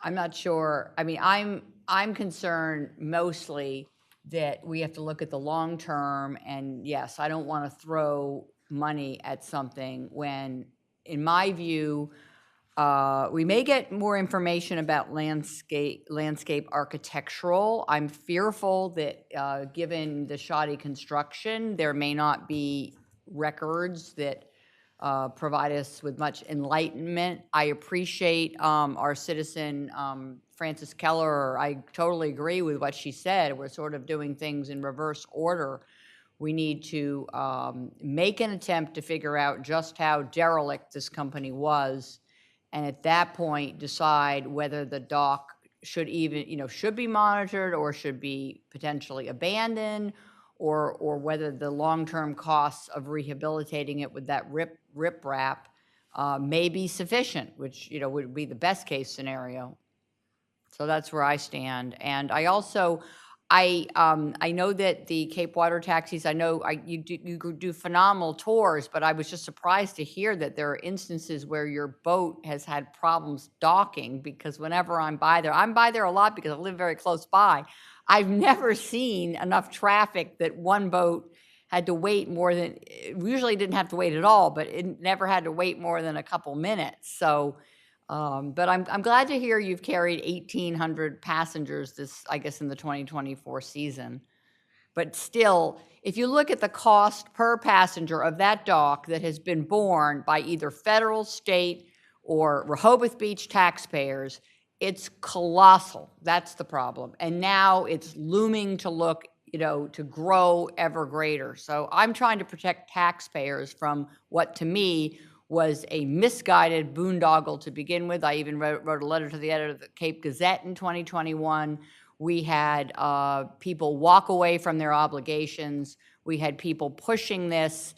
I'm not sure. I mean, I'm concerned mostly that we have to look at the long term, and yes, I don't want to throw money at something when, in my view, we may get more information about landscape architectural. I'm fearful that given the shoddy construction, there may not be records that provide us with much enlightenment. I appreciate our citizen, Frances Keller. I totally agree with what she said. We're sort of doing things in reverse order. We need to make an attempt to figure out just how derelict this company was, and at that point decide whether the dock should even, you know, should be monitored or should be potentially abandoned, or whether the long-term costs of rehabilitating it with that riprap may be sufficient, which, you know, would be the best case scenario. So that's where I stand. And I also, I know that the Cape Water taxis, I know you do phenomenal tours, but I was just surprised to hear that there are instances where your boat has had problems docking, because whenever I'm by there a lot because I live very close by. I've never seen enough traffic that one boat had to wait more than, usually didn't have to wait at all, but it never had to wait more than a couple minutes. So, but I'm glad to hear you've carried 1,800 passengers this, I guess, in the 2024 season. But still, if you look at the cost per passenger of that dock that has been borne by either federal, state, or Rehoboth Beach taxpayers, it's colossal. That's the problem. And now it's looming to look, you know, to grow ever greater. So I'm trying to protect taxpayers from what, to me, was a misguided boondoggle to begin with. I even wrote a letter to the editor of the Cape Gazette in 2021. We had people walk away from their obligations. We had people pushing this,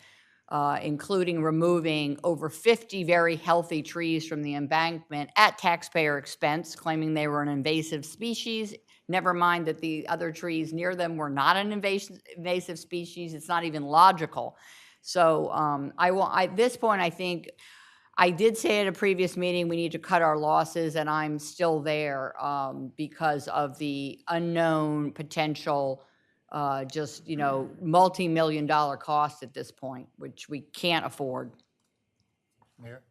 including removing over 50 very healthy trees from the embankment at taxpayer expense, claiming they were an invasive species. Never mind that the other trees near them were not an invasive species. It's not even logical. So at this point, I think, I did say at a previous meeting, we need to cut our losses, and I'm still there because of the unknown potential, just, you know, multi-million-dollar cost at this point, which we can't afford. Mayor?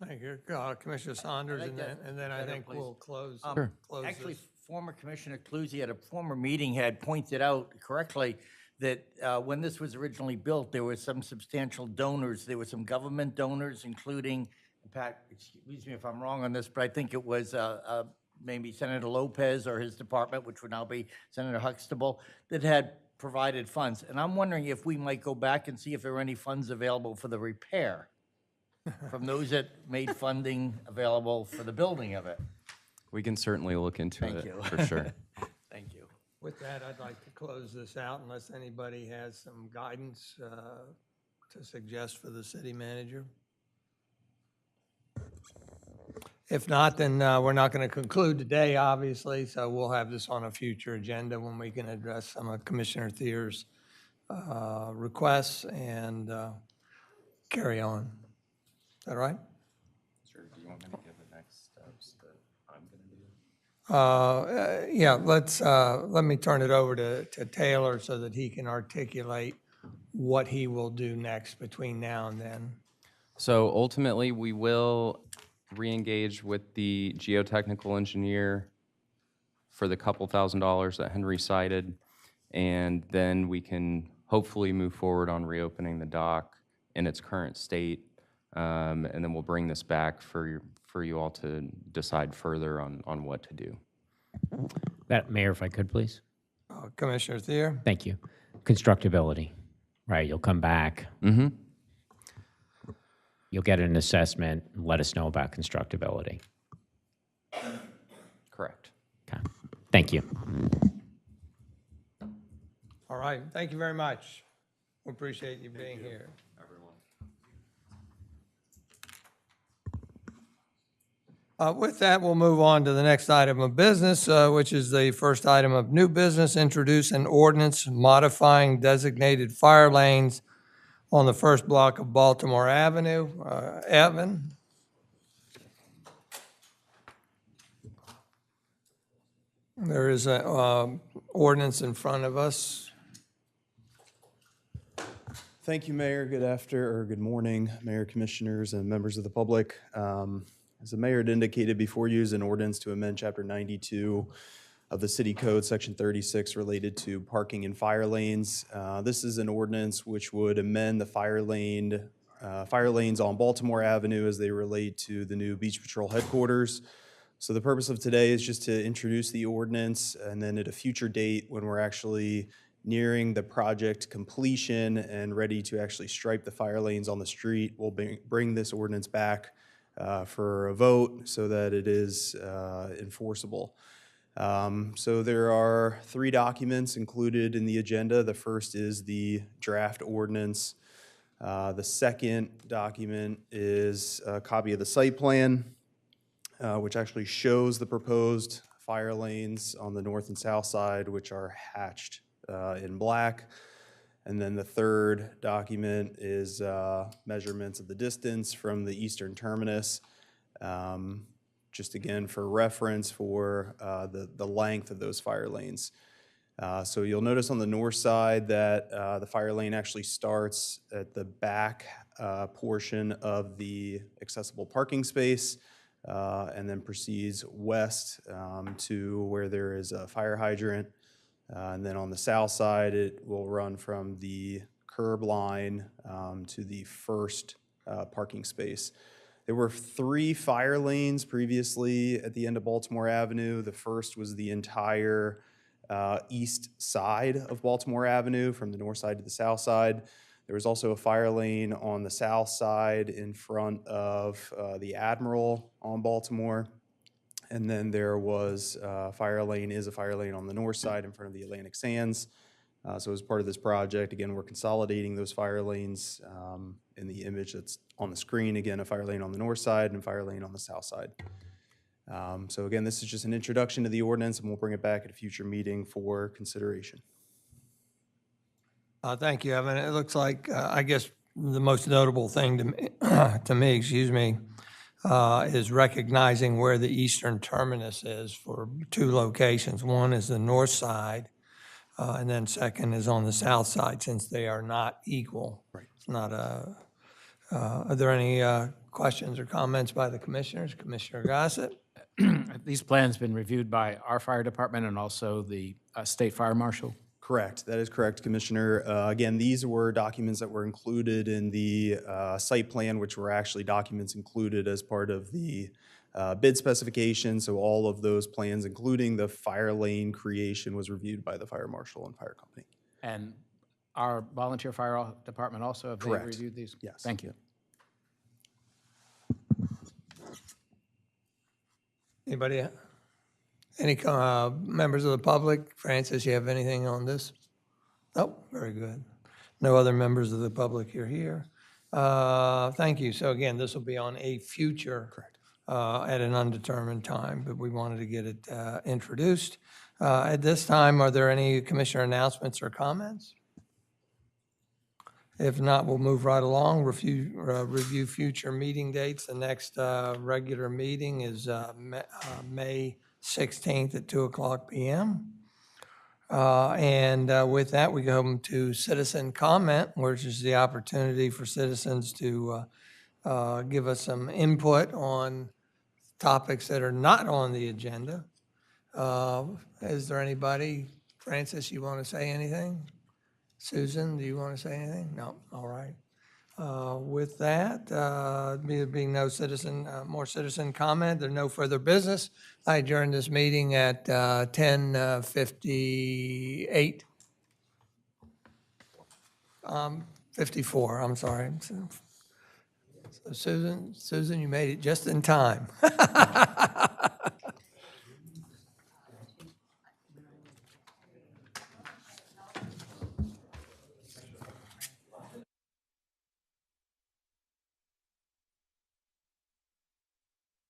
Thank you. Commissioner Saunders, and then I think please. we'll close. Close Actually, this. former Commissioner Clusie at a former meeting had pointed out correctly that when this was originally built, there were some substantial donors. There were some government donors, including, in fact, excuse me if I'm wrong on this, but I think it was maybe Senator Lopez or his department, which would now be Senator Huxtable, that had provided funds. And I'm wondering if we might go back and see if there are any funds available for the repair from those that made funding available for the building of it. We can certainly look into Thank it, you. for sure. Thank you. With that, I'd like to close this out unless anybody has some guidance to suggest for the city manager. If not, then we're not going to conclude today, obviously, so we'll have this on a future agenda when we can address some of Commissioner Thier's requests and carry on. Is that right? Sure. Do you want me to give the next steps that I'm going to do? Yeah, let me turn it over to Taylor so that he can articulate what he will do next between now and then. So ultimately, we will re-engage with the geotechnical engineer for the couple $1,000s that Henry cited, and then we can hopefully move forward on reopening the dock in its current state, and then we'll bring this back for for you all to decide further on what to do. Mayor, if I could, please. Commissioner Thier? Thank you. Constructability, right? You'll come back. Mm-hmm. You'll get an assessment, and let us know about constructability. Correct. Okay. Thank you. All right, thank you very much. We appreciate you being here. With that, we'll move on to the next item of business, which is the first item of new business, introduce an ordinance modifying designated fire lanes on the first block of Baltimore Avenue. Evan? There is an ordinance in front of us. Thank you, Mayor. Good morning, Mayor, Commissioners, and members of the public. As the mayor had indicated before you is an ordinance to amend Chapter 92 of the City Code, Section 36, related to parking in fire lanes. This is an ordinance which would amend the fire lanes on Baltimore Avenue as they relate to the new Beach Patrol headquarters. So the purpose of today is just to introduce the ordinance, and then at a future date, when we're actually nearing the project completion and ready to actually stripe the fire lanes on the street, we'll bring this ordinance back for a vote so that it is enforceable. So there are 3 documents included in the agenda. The first is the draft ordinance. The second document is a copy of the site plan, which actually shows the proposed fire lanes on the north and south side, which are hatched in black. And then the third document is measurements of the distance from the eastern terminus, just again for reference for the length of those fire lanes. So you'll notice on the north side that the fire lane actually starts at the back portion of the accessible parking space and then proceeds west to where there is a fire hydrant. And then on the south side, it will run from the curb line to the first parking space. There were 3 fire lanes previously at the end of Baltimore Avenue. The first was the entire east side of Baltimore Avenue, from the north side to the south side. There was also a fire lane on the south side in front of the Admiral on Baltimore. And then there was a fire lane on the north side in front of the Atlantic Sands. So as part of this project, again, we're consolidating those fire lanes in the image that's on the screen. Again, a fire lane on the north side and a fire lane on the south side. So again, this is just an introduction to the ordinance, and we'll bring it back at a future meeting for consideration. Thank you, Evan. It looks like, I guess, the most notable thing to me, is recognizing where the eastern terminus is for 2 locations. One is the north side, and then second is on the south side, since they are not equal. Right. It's not are there any questions or comments by the commissioners? Commissioner Gossett? These plans been reviewed by our fire department and also the state fire marshal? Correct. That is correct, Commissioner. Again, these were documents that were included in the site plan, which were actually documents included as part of the bid specification. So all of those plans, including the fire lane creation, was reviewed by the fire marshal and fire company. And our volunteer fire department also, have they Correct. reviewed these? Yes. Thank you. Anybody? Any members of the public? Francis, you have anything on this? Oh, very good. No other members of the public are here. Thank you. So again, this will be on a future, Correct. At an undetermined time, but we wanted to get it introduced. At this time, are there any commissioner announcements or comments? If not, we'll move right along. Review future meeting dates. The next regular meeting is May 16th at 2:00 p.m. And with that, we go to citizen comment, which is the opportunity for citizens to give us some input on topics that are not on the agenda. Is there anybody? Francis, you want to say anything? Susan, do you want to say anything? No? All right. With that, there being no more citizen comment, there's no further business. I adjourn this meeting at 10:58. 54, I'm sorry. So Susan, you made it just in time.